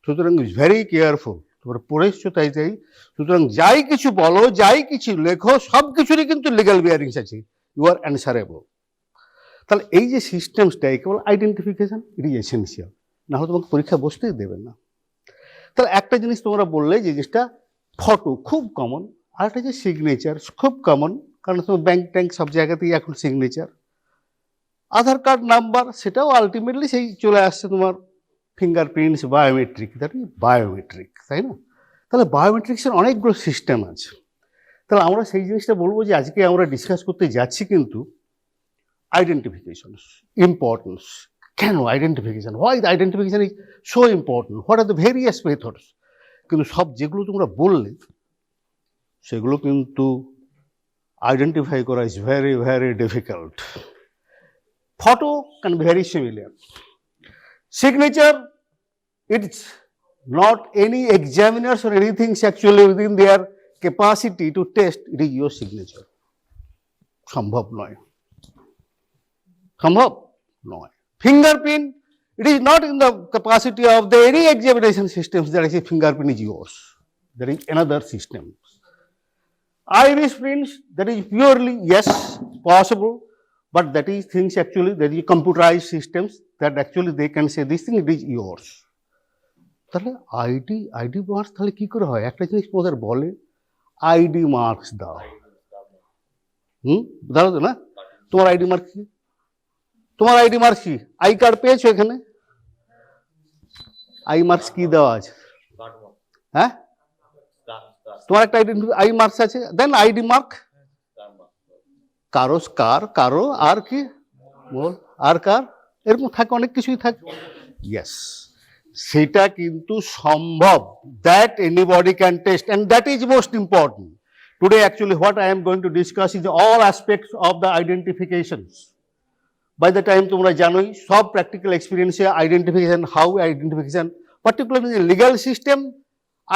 সুতরাং is very careful. তোমরা পড়ে এসছো তাই তাই। সুতরাং যাই কিছু বলো, যাই কিছু লেখো, সব কিছুরই কিন্তু লিগাল বিয়ারিংস আছে। You are answerable. তাহলে এই যে সিস্টেমসটা কেবল আইডেন্টিফিকেশন, ইট ইজ এসেন্সিয়াল, না হলে তোমাকে পরীক্ষা বসতেই দেবে না। তাহলে একটা জিনিস তোমরা বললে যে জিনিসটা ফটো খুব কমন, আর একটা যে সিগনেচার খুব কমন, কারণ তোমার ব্যাংক ট্যাঙ্ক সব জায়গাতেই এখন সিগনেচার। আধার কার্ড নাম্বার সেটাও আলটিমেটলি সেই চলে আসছে তোমার fingerprints, biometric, that is biometric, তাই না? তাহলে বায়োমেট্রিক্সের অনেকগুলো সিস্টেম আছে। তাহলে আমরা সেই জিনিসটা বলবো যে আজকে আমরা ডিসকাস করতে যাচ্ছি কিন্তু আইডেন্টিফিকেশন ইম্পর্টেন্স। কেন identification? Why the identification is so important? What are the various methods? কিন্তু সব যেগুলো তোমরা বললে সেগুলো কিন্তু আইডেন্টিফাই করা is very very difficult. Photo can be very similar. Signature, it's not any examiners or anything actually within their capacity to test, it is your signature. সম্ভব নয়, সম্ভব নয়। Fingerprint, it is not in the capacity of the any examination systems that I say fingerprint is yours. There is another system. Iris prints, that is purely yes, possible. But that is things actually, that is computerized systems that actually they can say this thing, it is yours. তাহলে ID marks তাহলে কি করে হয়? একটা জিনিস তোমাদের বলে ID marks দাও, দাও তো না? তোমার আইডি মার্ক কি? তোমার আইডি মার্কস কি? আই কার্ড পেয়েছো এখানে? আই মার্কস কি দেওয়া আছে? হ্যাঁ, তোমার একটা আই মার্কস আছে, দেন আইডি মার্ক। কারো স্কার, কারো আর কি বল, আর কার এরকম থাকে, অনেক কিছুই থাকে। ইয়েস, সেটা কিন্তু সম্ভব, that anybody can test, and that is most important. Today actually what I am going to discuss is all aspects of the identifications. By the time তোমরা জানোই সব প্র্যাকটিক্যাল এক্সপিরিয়েন্সে identification, how identification, particularly legal system,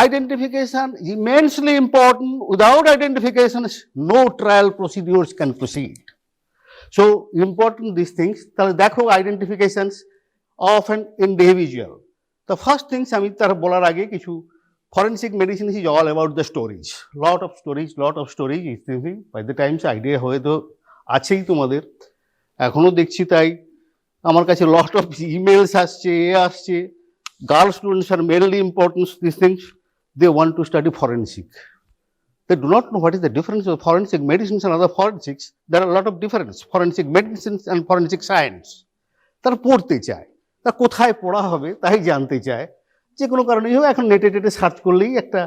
identification is immensely important. Without identification, no trial procedures can proceed. So important these things. তাহলে দেখো identifications of an individual. The first things আমি তার বলার আগে কিছু forensic medicine is all about the storage. Lot of storage is thinking. By the time idea হয়তো আছেই তোমাদের, এখনো দেখছি তাই আমার কাছে lot of emails আসছে, girl students are mainly important these things. They want to study forensic. They do not know what is the difference of forensic medicines and other forensics. There are a lot of difference, forensic medicines and forensic science. তারা পড়তে চায়, তা কোথায় পড়া হবে তাই জানতে চায়। যে কোনো কারণেই হোক, এখন নেটে সার্চ করলেই একটা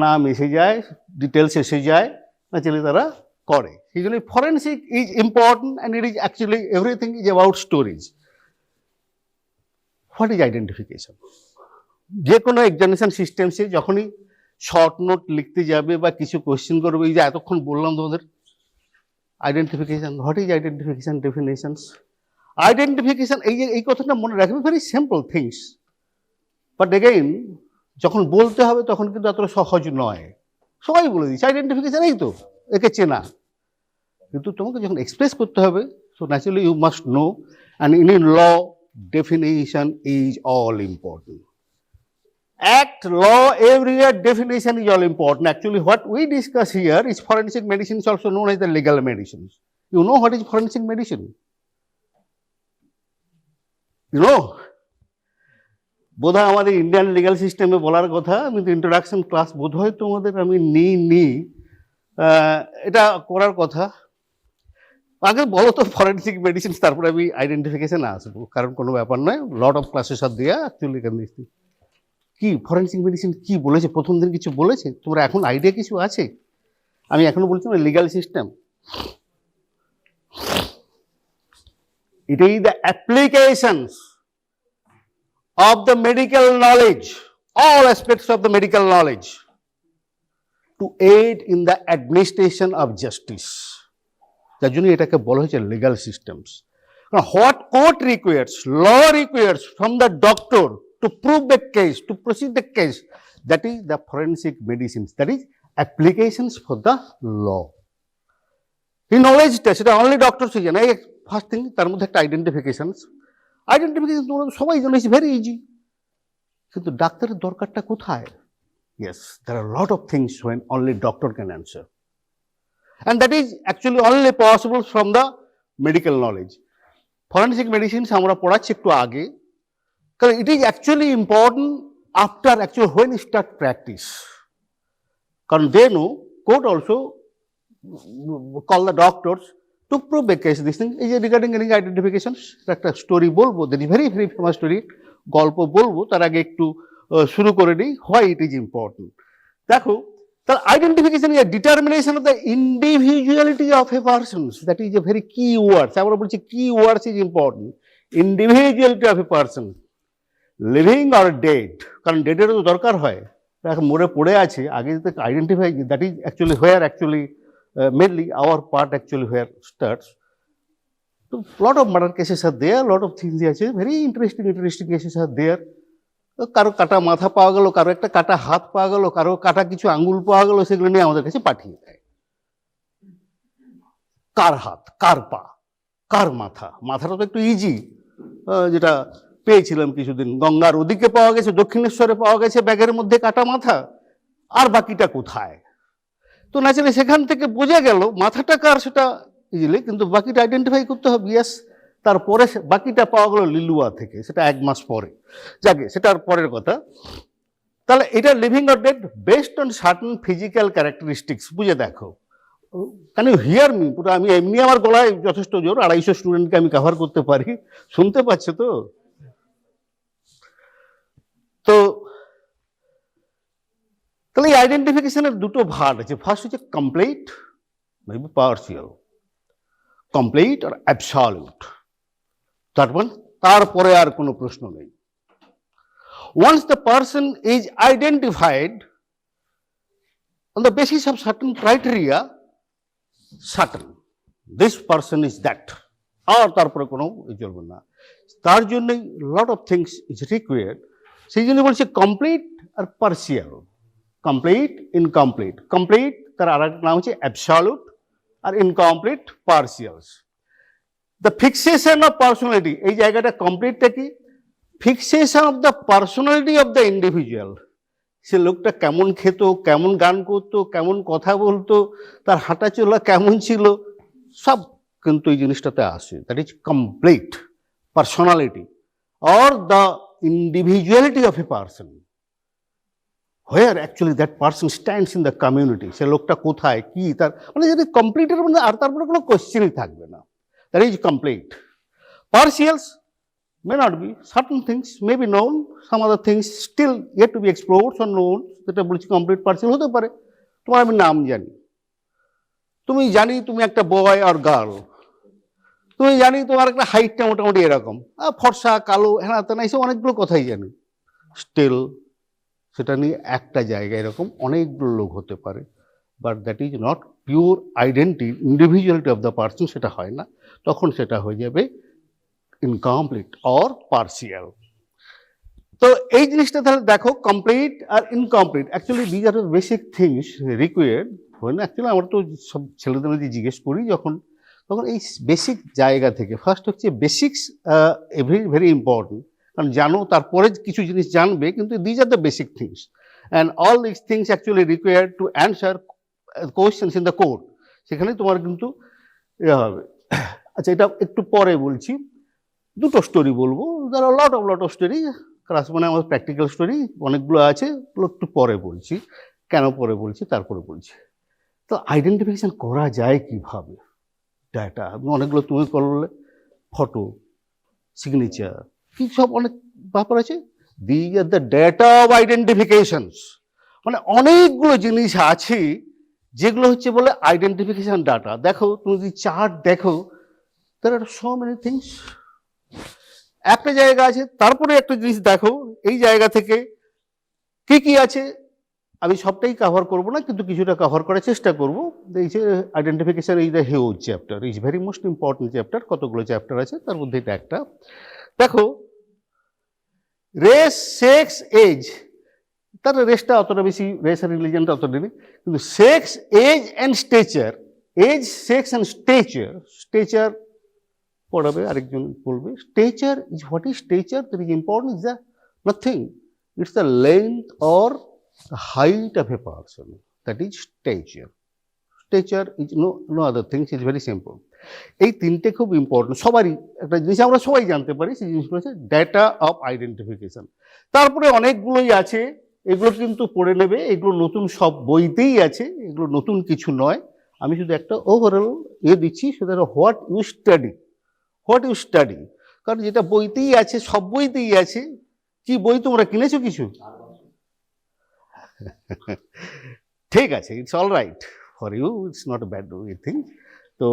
নাম এসে যায়, ডিটেলস এসে যায়, ন্যাচারালি তারা করে। সেই জন্য forensic is important, and it is actually everything is about storage. What is identification? যে কোনো এক্সামিনেশন সিস্টেমসে যখনই শর্ট নোট লিখতে যাবে বা কিছু কোয়েশ্চেন করবে, এই যে এতক্ষণ বললাম তোমাদের identification, what is identification definitions. Identification এই কথাটা মনে রাখবে, very simple things, but again যখন বলতে হবে তখন কিন্তু এত সহজ নয়। সবাই বলে দিচ্ছে আইডেন্টিফিকেশন এই তো, একে চেনা, কিন্তু তোমাকে যখন এক্সপ্রেস করতে হবে, so naturally you must know, and in law definition is all important. Act, law, everywhere definition is all important. Actually, what we discuss here is forensic medicine is also known as the legal medicines. You know what is forensic medicine? You know? বোধহয় আমাদের Indian legal সিস্টেমে বলার কথা, আমি তো introduction class বোধহয় তোমাদের আমি নিই, এটা করার কথা। আগে বলো তো ফরেন্সিক মেডিসিন, তারপরে আমি আইডেন্টিফিকেশনে আসবো, কারণ কোনো ব্যাপার নয়, লট অফ ক্লাসেস আর দেওয়া অ্যাকচুয়ালি এখান দেখছি। কি ফরেন্সিক মেডিসিন কি বলেছে প্রথম দিন? কিছু বলেছে? তোমরা এখন আইডিয়া কিছু আছে? আমি এখনো বলছি না legal system, it is the applications of the medical knowledge, all aspects of the medical knowledge to aid in the administration of justice. তার জন্য এটাকে বলা হয়েছে legal systems. What court requires, law requires from the doctor to prove the case, to proceed the case, that is the forensic medicines, that is applications for the law. এই নলেজটা সেটা only doctor সে জানে। First thing, তার মধ্যে একটা identification তোমরা সবাই জানো, is very easy. কিন্তু ডাক্তারের দরকারটা কোথায়? Yes, there are a lot of things when only doctor can answer. And that is actually only possible from the medical knowledge. Forensic medicine আমরা পড়াচ্ছি একটু আগে, কারণ it is actually important after actually when you start practice. কারণ they know, court also call the doctors to prove a case this thing. এই যে regarding any identifications, একটা story বলবো, that is very very famous story, গল্প বলবো, তার আগে একটু শুরু করে দিই why it is important. দেখো, তার identification is determination of the individuality of A persons, that is a very কি ওয়ার্ডস। আমরা বলছি কি words is important. Individuality of a person, living or dead, কারণ ডেডেরও তো দরকার হয়, এখন মরে পড়ে আছে, আগে যদি identify, that is actually where actually mainly our part actually where starts. তো lot of murder cases are there, lot of things আছে, very interesting cases are there. কারো কাটা মাথা পাওয়া গেল, কারো একটা কাটা হাত পাওয়া গেল, কারো কাটা কিছু আঙ্গুল পাওয়া গেল, সেগুলো নিয়ে আমাদের কাছে পাঠিয়ে দেয়। কার হাত, কার পা, কার মাথা, মাথাটা তো একটু ইজি, যেটা পেয়েছিলাম কিছুদিন, গঙ্গার ওদিকে পাওয়া গেছে, দক্ষিণেশ্বরে পাওয়া গেছে ব্যাগের মধ্যে কাটা মাথা, আর বাকিটা কোথায়? তো ন্যাচারালি সেখান থেকে বোঝা গেল মাথাটা কার সেটা ইজিলি, কিন্তু বাকিটা আইডেন্টিফাই করতে হবে। ইয়াস, তারপরে বাকিটা পাওয়া গেল লিলুয়া থেকে, সেটা 1 মাস পরে, যাকে সেটার পরের কথা। তাহলে এটা living or dead based on certain physical characteristics. বুঝে দেখো, ক্যান ইউ হিয়ার মি? পুরো আমি এমনি আমার গলায় যথেষ্ট জোর, 250 স্টুডেন্টকে আমি কভার করতে পারি, শুনতে পাচ্ছ তো? তো তাহলে এই আইডেন্টিফিকেশনের দুটো ভাগ আছে, ফার্স্ট হচ্ছে কমপ্লিট, মেবি পার্সিয়াল, কমপ্লিট আর অ্যাবসলিউট। তারপরে আর কোনো প্রশ্ন নেই। Once the person is identified on the basis of certain criteria, certain this person is that, আর তারপরে কোনো চলবে না। তার জন্যই lot of things is required. সেই জন্য বলছে কমপ্লিট আর পার্সিয়াল, কমপ্লিট ইনকমপ্লিট। কমপ্লিট তার আর এক নাম হচ্ছে অ্যাবসলিউট, আর incomplete partials. The fixation of personality, এই জায়গাটা কমপ্লিটটা কি? Fixation of the personality of the individual. সে লোকটা কেমন খেত, কেমন গান করতো, কেমন কথা বলতো, তার হাঁটা চলা কেমন ছিল, সব কিন্তু এই জিনিসটাতে আসে। That is complete personality or the individuality of a person, where actually that person stands in the community. সে লোকটা কোথায়, কি, তার মানে যদি কমপ্লিটের মধ্যে আর তারপরে কোনো কোশ্চেনই থাকবে না। That is complete. Partials may not be. Certain things may be known. Some other things still yet to be explored or known. যেটা বলছি কমপ্লিট পার্সিয়াল হতে পারে। তোমার আমি নাম জানি, তুমি জানি তুমি একটা বয় আর গার্ল, তুমি জানি তোমার একটা হাইটটা মোটামুটি এরকম, ফর্সা কালো হ্যাঁ তা না, এইসব অনেকগুলো কথাই জানি। স্টিল সেটা নিয়ে একটা জায়গায় এরকম অনেকগুলো লোক হতে পারে, but that is not pure identity, individuality of the person, সেটা হয় না। তখন সেটা হয়ে যাবে ইনকমপ্লিট অর পার্সিয়াল। তো এই জিনিসটা তাহলে দেখো, কমপ্লিট আর incomplete actually these are basic things required. হয় না অ্যাকচুয়ালি আমরা তো সব ছেলেদের মধ্যে জিজ্ঞেস করি যখন, তখন এই বেসিক জায়গা থেকে ফার্স্ট হচ্ছে বেসিক্স, ভেরি ইম্পর্টেন্ট, কারণ জানো তারপরে কিছু জিনিস জানবে, কিন্তু these are the basic things and all this things actually required to answer questions in the court. সেখানে তোমার কিন্তু ইয়ে হবে। আচ্ছা, এটা একটু পরে বলছি, দুটো স্টোরি বলবো, যারা লট অফ স্টোরি, ক্লাস মানে আমার প্র্যাকটিক্যাল স্টোরি অনেকগুলো আছে, একটু পরে বলছি, কেন পরে বলছি তারপরে বলছি। তো আইডেন্টিফিকেশন করা যায় কিভাবে? ডাটা অনেকগুলো তুমি করলে, ফটো, সিগনেচার, কি সব অনেক ব্যাপার আছে। These are the data of identifications, মানে অনেকগুলো জিনিস আছে যেগুলো হচ্ছে বলে আইডেন্টিফিকেশন ডাটা। দেখো তুমি যদি চার্ট দেখো, there are so many things। একটা জায়গা আছে, তারপরে একটা জিনিস দেখো, এই জায়গা থেকে কি কি আছে, আমি সবটাই কভার করবো না, কিন্তু কিছুটা কভার করার চেষ্টা করবো। এই যে identification is the huge chapter, is very most important chapter. কতগুলো চ্যাপ্টার আছে, তার মধ্যে এটা একটা। দেখো, রেস, সেক্স, এজ, তার রেসটা অতটা বেশি, রেস আর রিলিজনটা অতটা নেই, কিন্তু sex, age and stature, age, sex and stature, stature পড়াবে আরেকজন বলবে। Stature is what is stature, that is important, is the nothing, It's the length or the height of a person. That is stature. Stature is no other things. It's very simple. এই তিনটে খুব important, সবারই একটা জিনিস আমরা সবাই জানতে পারি, সেই জিনিসগুলো হচ্ছে ডেটা অফ আইডেন্টিফিকেশন। তারপরে অনেকগুলোই আছে, এগুলো কিন্তু পড়ে নেবে, এগুলো নতুন সব বইতেই আছে, এগুলো নতুন কিছু নয়। আমি শুধু একটা ওভারঅল দিচ্ছি, সেটা হোয়াট ইউ স্টাডি। কারণ যেটা বইতেই আছে, সব বইতেই আছে। কি বই তোমরা কিনেছো কিছু? ঠিক আছে, it's all right for you, it's not a bad thing. তো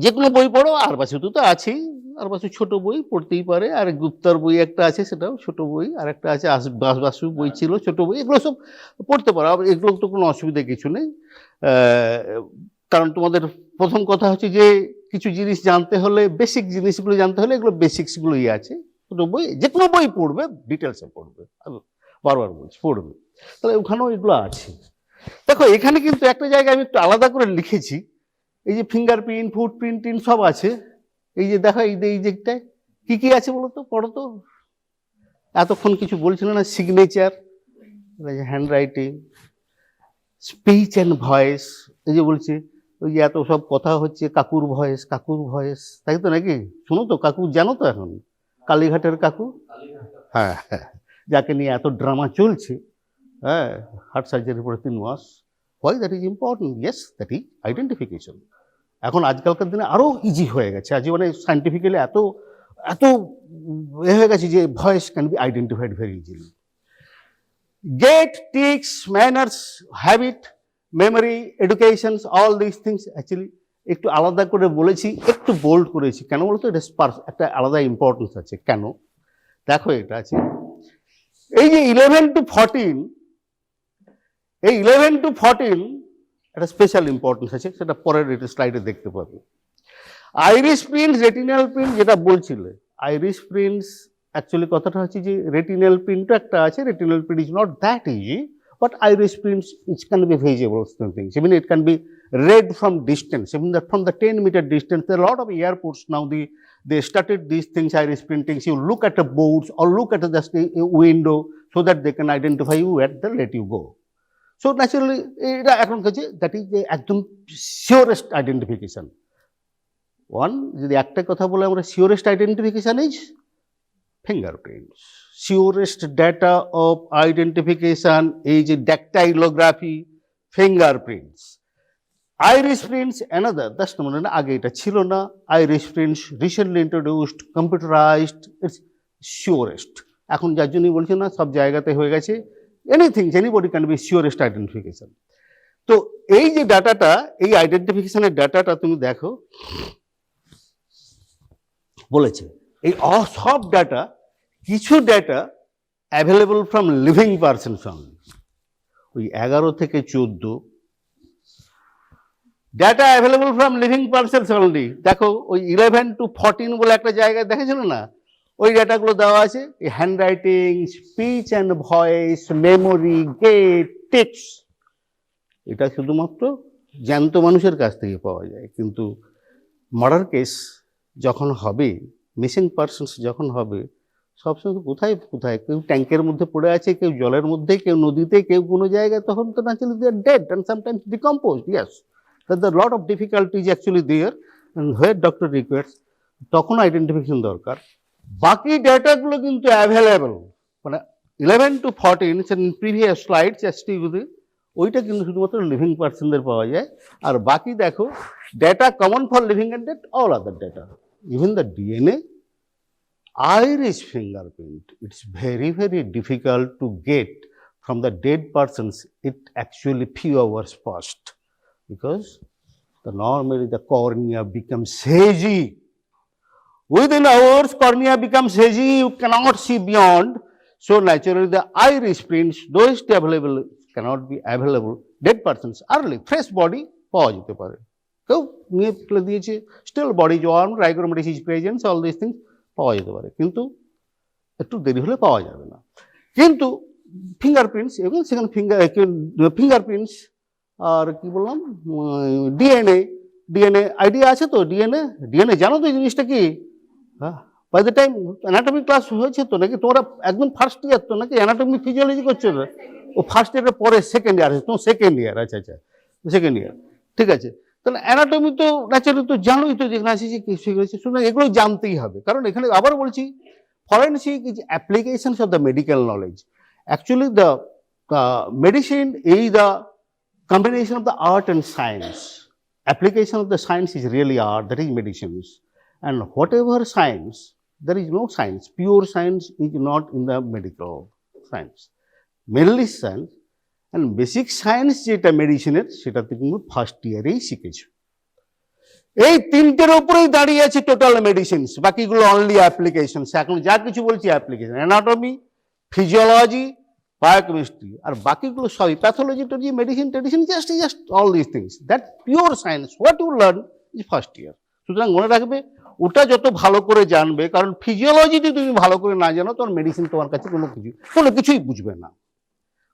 যে কোনো বই পড়ো, আর বাসু তো আছেই, আর বাসু ছোট বই পড়তেই পারে, আর গুপ্তার বই একটা আছে, সেটাও ছোট বই, আর একটা আছে বাসু বই ছিল ছোট বই, এগুলো সব পড়তে পারো, এগুলো তো কোনো অসুবিধা কিছু নেই। কারণ তোমাদের প্রথম কথা হচ্ছে যে কিছু জিনিস জানতে হলে, বেসিক জিনিসগুলো জানতে হলে এগুলো বেসিক্সগুলোই আছে। ছোট বই, যে কোনো বই পড়বে ডিটেলসে পড়বে, বারবার বলছি পড়বে, তাহলে ওখানেও এগুলো আছে। দেখো এখানে কিন্তু একটা জায়গায় আমি একটু আলাদা করে লিখেছি, এই যে ফিঙ্গারপ্রিন্ট, ফুটপ্রিন্ট সব আছে। এই যে দেখো এই দিকটায় কি কি আছে বলো তো, পড়ো তো। এতক্ষণ কিছু বলছিল না, signature, hand writing, speech and voice, এই যে বলছে ওই যে এত সব কথা হচ্ছে কাকুর ভয়েস, তাই তো নাকি? শোনো তো, কাকু জানো তো এখন, কালীঘাটের কাকু, হ্যাঁ হ্যাঁ, যাকে নিয়ে এত ড্রামা চলছে, হ্যাঁ, হার্ট সার্জারির পরে 3 মাস। Why that is important? Yes, that is identification. এখন আজকালকার দিনে আরো ইজি হয়ে গেছে, আজ মানে সায়েন্টিফিক্যালি এত হয়ে গেছে যে voice can be identified very easily. Gait, tics, manners, habit, memory, education, all this things actually একটু আলাদা করে বলেছি, একটু বোল্ড করেছি। কেন বলতো? এটা একটা আলাদা ইম্পর্টেন্স আছে। কেন? দেখো এটা আছে, এই যে 11 to 14, এই 11 to 14 একটা স্পেশাল ইম্পর্টেন্স আছে, সেটা পরের স্লাইডে দেখতে পাবে। আইরিশ প্রিন্টস, রেটিনাল প্রিন্ট যেটা বলছিলে, আইরিশ প্রিন্টস অ্যাকচুয়ালি কথাটা হচ্ছে যে রেটিনাল প্রিন্টও একটা আছে। Retinal print is not that easy, but Irish prints it can be visible things. I mean, it can be read from distance. I mean, that from the 10-meter distance, there are a lot of airports now, they started these things, iris printing. You look at the boards or look at the window so that they can identify you where they let you go. So naturally, এটা এখন কাছে that is একদম শিওরেস্ট identification. যদি একটা কথা বলে আমরা, surest identification is fingerprints. Surest data of identification is dactylography, fingerprints. Iris prints another, that's the one আগে এটা ছিল না। Iris prints recently introduced, computerized, it's surest. এখন যার জন্যই বলছি না, সব জায়গাতে হয়ে গেছে, anything, anybody can be surest identification. তো এই যে ডাটাটা, এই আইডেন্টিফিকেশনের ডাটাটা তুমি দেখো, বলেছে এই সব ডাটা, কিছু data available from living persons only, ওই 11 থেকে 14 data available from living persons only. দেখো ওই 11 to 14 বলে একটা জায়গায় দেখেছিল না, ওই ডাটাগুলো দেওয়া আছে। এই handwriting, speech and voice, memory, gait, tics, এটা শুধুমাত্র জ্যান্ত মানুষের কাছ থেকে পাওয়া যায়। কিন্তু মার্ডার কেস যখন হবে, মিসিং পারসনস যখন হবে, সবসময় কোথায় কোথায়, কেউ ট্যাঙ্কের মধ্যে পড়ে আছে, কেউ জলের মধ্যে, কেউ নদীতে, কেউ কোনো জায়গায়, তখন তো naturally they are dead and sometimes decomposed. Yes, the lot of difficulties actually there, and where doctor requires, তখন আইডেন্টিফিকেশন দরকার। বাকি ডেটাগুলো কিন্তু অ্যাভেলেবল, মানে 11 to 14 প্রিভিয়াস স্লাইডস অ্যাকচুয়ালি ওইটা কিন্তু শুধুমাত্র লিভিং পার্সনদের পাওয়া যায়। আর বাকি দেখো, data common for living and dead, all other data, even the DNA, iris fingerprint, it's very difficult to get from the dead persons. It actually few hours passed, because normally the cornea becomes hazy. Within hours, cornea becomes hazy, you cannot see beyond. So naturally the iris prints, though it's available, cannot be available. Dead persons early, fresh body পাওয়া যেতে পারে, কেউ নিয়ে ফেলে দিয়েছে, still body warm, rigor mortis is present, all these things পাওয়া যেতে পারে, কিন্তু একটু দেরি হলে পাওয়া যাবে না। কিন্তু ফিঙ্গারপ্রিন্টস, এবং সেখানে ফিঙ্গারপ্রিন্টস আর কি বললাম, ডিএনএ আইডিয়া আছে তো? ডিএনএ জানো তো এই জিনিসটা কি? হ্যাঁ, by the time anatomy class হয়েছে তো নাকি, তোমরা একদম ফার্স্ট ইয়ার তো নাকি অ্যানাটমি ফিজিওলজি করছো না? ও ফার্স্ট ইয়ারের পরে সেকেন্ড ইয়ার আছে, তোমার সেকেন্ড ইয়ার, আচ্ছা আচ্ছা সেকেন্ড ইয়ার, ঠিক আছে। তাহলে অ্যানাটমি তো ন্যাচারালি তো জানোই তো, যেখানে আছে শিখেছে, সুতরাং এগুলো জানতেই হবে। কারণ এখানে আবার বলছি, forensic is applications of the medical knowledge. Actually the medicine is the combination of the art and science. Application of the science is really art, that is medicines. And whatever science, there is no science. Pure science is not in the medical science. Mainly science and basic science যেটা মেডিসিনের, সেটা তুমি first ইয়ারেই শিখেছো। এই তিনটের উপরেই দাঁড়িয়ে আছে টোটাল মেডিসিনস, বাকিগুলো অনলি অ্যাপ্লিকেশনস। এখন যা কিছু বলছি অ্যাপ্লিকেশন, অ্যানাটমি, ফিজিওলজি, বায়োকেমিস্ট্রি, আর বাকিগুলো সবই প্যাথোলজি, মেডিসিন টেডিসিন, just all this things, that pure science what you learn is first year. সুতরাং মনে রাখবে, ওটা যত ভালো করে জানবে, কারণ ফিজিওলজি যদি তুমি ভালো করে না জানো, তোমার মেডিসিন তোমার কাছে কোনো কিছুই বুঝবে না,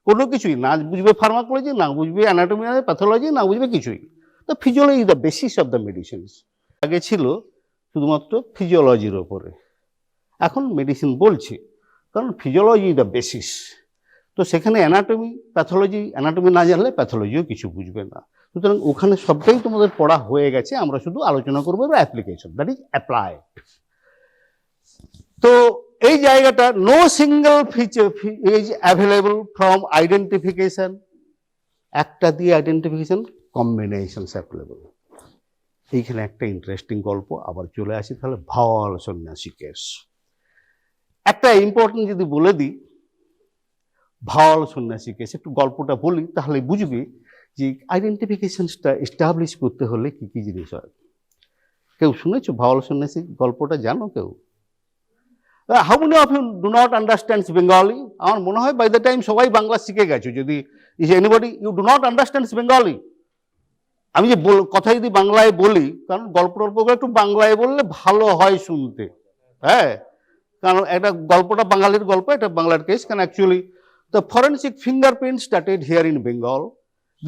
কোনো কিছুই না বুঝবে। ফার্মাকোলজি না বুঝবে, অ্যানাটমি না প্যাথোলজি না বুঝবে, কিছুই। তো physiology is the basis of the medicines. আগে ছিল শুধুমাত্র ফিজিওলজির ওপরে, এখন মেডিসিন বলছি, কারণ ফিজিওলজি ইজ দ্য বেসিস। তো সেখানে অ্যানাটমি, প্যাথোলজি, অ্যানাটমি না জানলে প্যাথোলজিও কিছু বুঝবে না। সুতরাং ওখানে সবটাই তোমাদের পড়া হয়ে গেছে, আমরা শুধু আলোচনা করবো অ্যাপ্লিকেশন, দ্যাট ইজ অ্যাপ্লাইড। তো এই জায়গাটা no single feature is available from identification, একটা দিয়ে আইডেন্টিফিকেশন, কম্বিনেশনস অ্যাভেলেবল। এইখানে একটা ইন্টারেস্টিং গল্প আবার চলে আসি, তাহলে ভাওয়াল সন্ন্যাসী কেস। একটা ইম্পর্টেন্ট যদি বলে দিই, ভাওয়াল সন্ন্যাসী কেস, একটু গল্পটা বলি, তাহলে বুঝবি যে আইডেন্টিফিকেশনসটা এস্টাবলিশ করতে হলে কি কি জিনিস হয়। কেউ শুনেছো ভাওয়াল সন্ন্যাসী গল্পটা, জানো কেউ? How many of you do not understand Bengali? আমার মনে হয় বাই দ্য টাইম সবাই বাংলা শিখে গেছো। যদি is anybody you do not understand Bengali, আমি যে কথা যদি বাংলায় বলি, কারণ গল্প টল্পগুলো একটু বাংলায় বললে ভালো হয় শুনতে, হ্যাঁ, কারণ একটা গল্পটা বাঙালির গল্প, এটা বাংলার কেস। কারণ actually the forensic fingerprints started here in Bengal.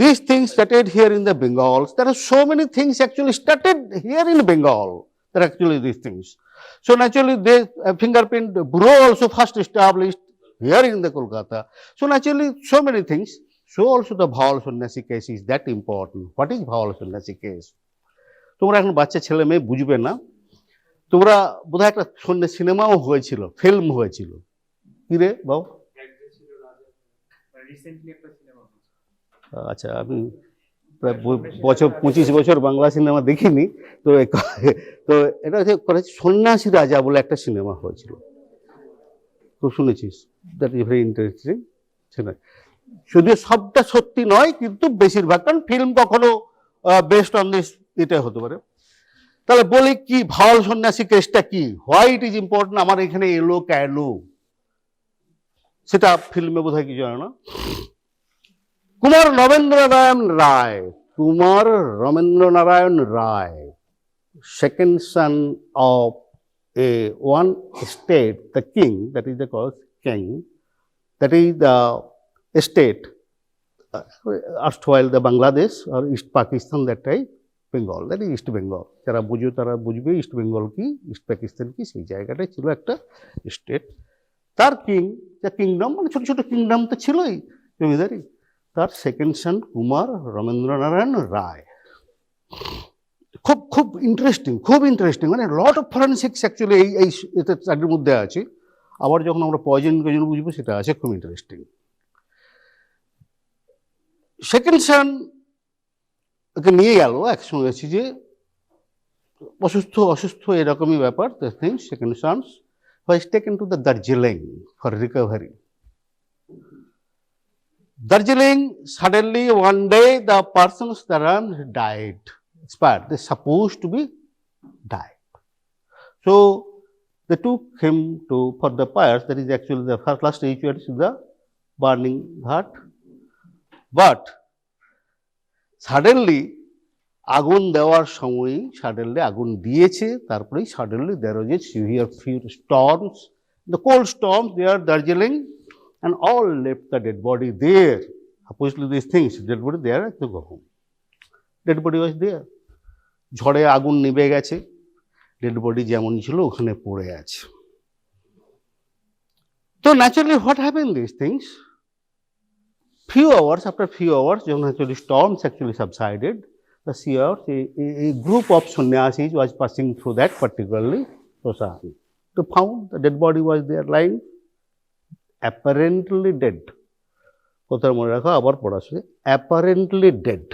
These things started here in the Bengals. There are so many things actually started here in Bengal. There are actually these things. So naturally, the fingerprint bureau also first established here in the Kolkata. So naturally, so many things. So also the Bhawal সন্ন্যাসী case is that important. What is Bhawal সন্ন্যাসী case? তোমরা এখন বাচ্চা ছেলে মেয়ে বুঝবে না। তোমরা বোধহয় একটা সিনেমাও হয়েছিল, ফিল্ম হয়েছিল, কি রে বাবু? আচ্ছা, আমি প্রায় 25 বছর বাংলা সিনেমা দেখিনি, তো এটা হচ্ছে সন্ন্যাসী রাজা বলে একটা সিনেমা হয়েছিল, তো শুনেছিস? That is very interesting. যদিও সবটা সত্যি নয়, কিন্তু বেশিরভাগ, কারণ ফিল্ম কখনো বেস্ট অন দিস এটা হতে পারে। তাহলে বলি কি ভাওয়াল সন্ন্যাসী কেসটা কি, হোয়াই ইট ইজ ইম্পর্টেন্ট, আমার এখানে এলো কেন, সেটা ফিল্মে বোধহয় কি জানো না। কুমার রমেন্দ্রনারায়ণ রায়, second son of a one state, the king, that is the called king, that is the state, erstwhile the Bangladesh or East Pakistan, that time Bengal, that is East Bengal. যারা বুঝো তারা বুঝবে ইস্ট বেঙ্গল কি, east Pakistan কি, সেই জায়গাটাই ছিল একটা স্টেট। তার কিং, কিংডম মানে ছোট ছোট কিংডম তো ছিলই জমিদারি, তার সেকেন্ড সন কুমার রমেন্দ্রনারায়ণ রায়। খুব খুব ইন্টারেস্টিং, মানে লট অফ ফরেনসিক্স অ্যাকচুয়ালি এই চাকরির মধ্যে আছে। আবার যখন আমরা পয়জন বুঝবো, সেটা আছে খুব ইন্টারেস্টিং। সেকেন্ড সন ওকে নিয়ে গেল একসঙ্গে, আছে যে অসুস্থ এরকমই ব্যাপার। Second sons was taken to the Darjeeling for recovery. Darjeeling, suddenly one day the persons thereon died, expired. They supposed to be died. So they took him for the pyres. That is actually the last ritual is the burning that. But suddenly আগুন দেওয়ার সময় suddenly আগুন দিয়েছে, তারপরেই suddenly there was a severe few storms, the cold storms there Darjeeling, and all left the dead body there. Supposedly these things, dead body there, to go home. Dead body was there. ঝড়ে আগুন নিভে গেছে, dead body যেমন ছিল ওখানে পড়ে আছে। তো naturally what happen this things, after few hours, যখন actually storms actually subsided, the sea hours, a group of sannyasis was passing through that particularly Sosani. To found the dead body was there lying, apparently dead. কোথাও মনে রাখো, আবার পড়াশোনা, apparently dead.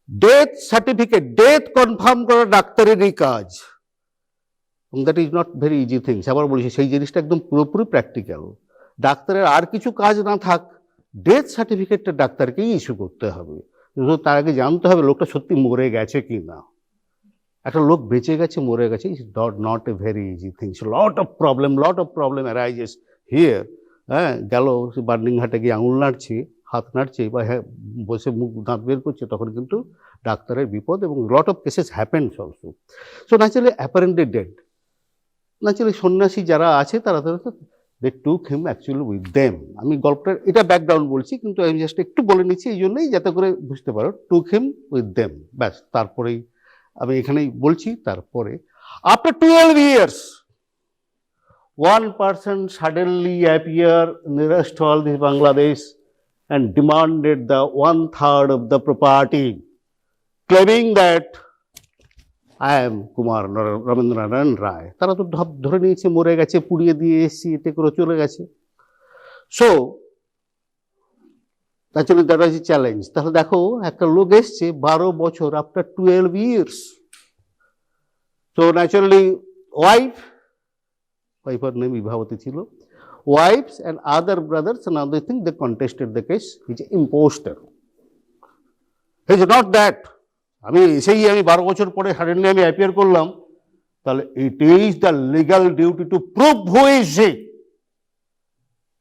Death certificate, death confirm করা ডাক্তারেরই কাজ। That is not very easy things. আবার বলছি, সেই জিনিসটা একদম পুরোপুরি প্র্যাকটিক্যাল। ডাক্তারের আর কিছু কাজ না থাক, ডেথ সার্টিফিকেটটা ডাক্তারকেই ইস্যু করতে হবে। তার আগে জানতে হবে লোকটা সত্যি মরে গেছে কি না। একটা লোক বেঁচে গেছে মরে গেছে, is not a very easy things. Lot of problem arises here. হ্যাঁ, গেল বার্নিং হাটে গিয়ে আঙুল নাড়ছে, হাত নাড়ছে, বা হ্যাঁ বসে মুখ দাঁত বের করছে, তখন কিন্তু ডাক্তারের বিপদ, এবং lot of cases happens also. So naturally apparently dead. Naturally সন্ন্যাসী যারা আছে তারা they took him actually with them. আমি গল্পটার এটা ব্যাকগ্রাউন্ড বলছি, কিন্তু আমি জাস্ট একটু বলে নিচ্ছি এই জন্যই, যাতে করে বুঝতে পারো, took him with them, ব্যাস। তারপরেই আমি এখানেই বলছি, তারপরে after 12 years one person suddenly appeared in the rest of this Bangladesh and demanded the 1/3 of the property, claiming that I am Kumar Rabindranarayan রায়। তারা তো ধরে নিয়েছে মরে গেছে, পুড়িয়ে দিয়ে এসেছি, এতে করে চলে গেছে। So actually that was a challenge. তাহলে দেখো, একটা লোক এসছে 12 বছর, আফটার 12 years। সো ন্যাচারালি ওয়াইফের নেম বিভাবতী ছিল, wife's and other brothers and other thing, they contested the case. Is impostor, is not that আমি 12 বছর পরে সাডেনলি আমি অ্যাপিয়ার করলাম, তাহলে it is the legal duty to prove who is he.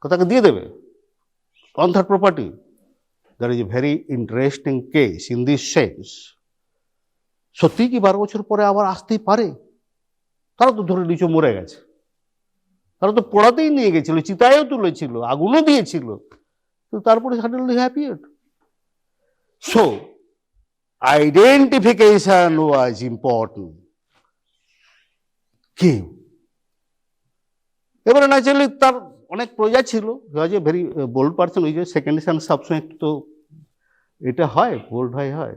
কথাকে দিয়ে দেবে অন্থার property. That is a very interesting case in this sense. সত্যি কি 12 বছর পরে আবার আসতেই পারে? তারা তো ধরে নিচে মরে গেছে, তারা তো পোড়াতেই নিয়ে গেছিল, চিতায়ও তুলেছিল, আগুনও দিয়েছিল, তো তারপরে suddenly happier. So identification was important. কি এবারে ন্যাচারালি তার অনেক প্রজা ছিল, ওয়াজ এ ভেরি বোল্ড পার্সন। ওই যে সেকেন্ড সান সবসময় একটু তো এটা হয়, বোল্ড হয়।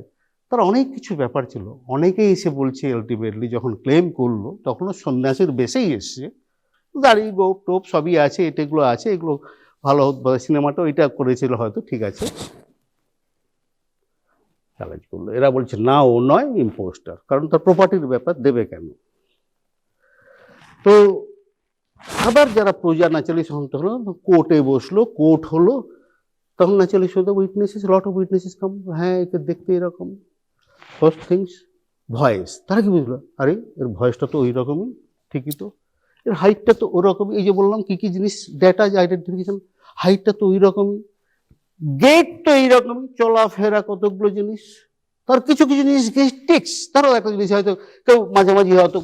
তার অনেক কিছু ব্যাপার ছিল। অনেকেই এসে বলছে আলটিমেটলি যখন ক্লেম করলো, তখনও সন্ন্যাসীর বেশেই এসছে, দাড়ি গোপ টোপ সবই আছে, এটাগুলো আছে, এগুলো ভালো সিনেমাটাও এটা করেছিল হয়তো, ঠিক আছে। চ্যালেঞ্জ করলো, এরা বলছে না ও নয়, ইম্পোস্টার, কারণ তার প্রপার্টির ব্যাপার, দেবে কেন। তো আবার যারা প্রজা ন্যাচারালি সন্ত হলো, কোর্টে বসলো, কোর্ট হলো, তখন ন্যাচারালি শুধু উইটনেসেস, লট অফ উইটনেসেস কাম। হ্যাঁ, একে দেখতে এরকম। First things voice. তারা কি বুঝলো, আরে এর ভয়েসটা তো ওই রকমই, ঠিকই তো, এর হাইটটা তো ওরকমই, এই যে বললাম কি কি জিনিস ডেটা আইডেন্টিফিকেশন, হাইটটা তো ওই রকমই, গেট তো এইরকম, চলাফেরা, কতগুলো জিনিস। তার কিছু কিছু জিনিস টিক্স, তারও একটা জিনিস হয়তো কেউ মাঝামাঝি হয়তো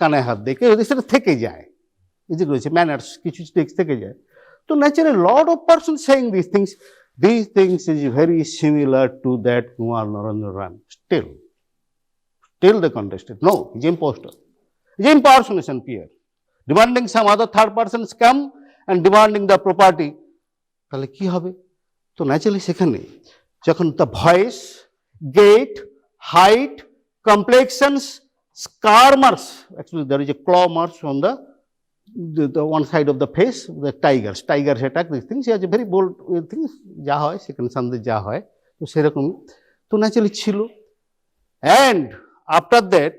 কানে হাত দিয়ে, কেউ সেটা থেকে যায়, এই যে রয়েছে ম্যানার্স, কিছু টিক্স থেকে যায়। তো naturally lot of person saying this things is very similar to that Kumar Narendra Ram. Still the contested, no, he's imposter, he's impersonation peer, demanding some other third persons come and demanding the property। তাহলে কি হবে? তো naturally সেখানে যখন the voice, gait, height, complexions, scar marks, actually there is a ক্ল marks on the one side of the face, the tigers attack these things, he has a very bold things, যা হয় সেখানে সামনে যা হয়, তো সেরকম তো ন্যাচারালি ছিল। And after that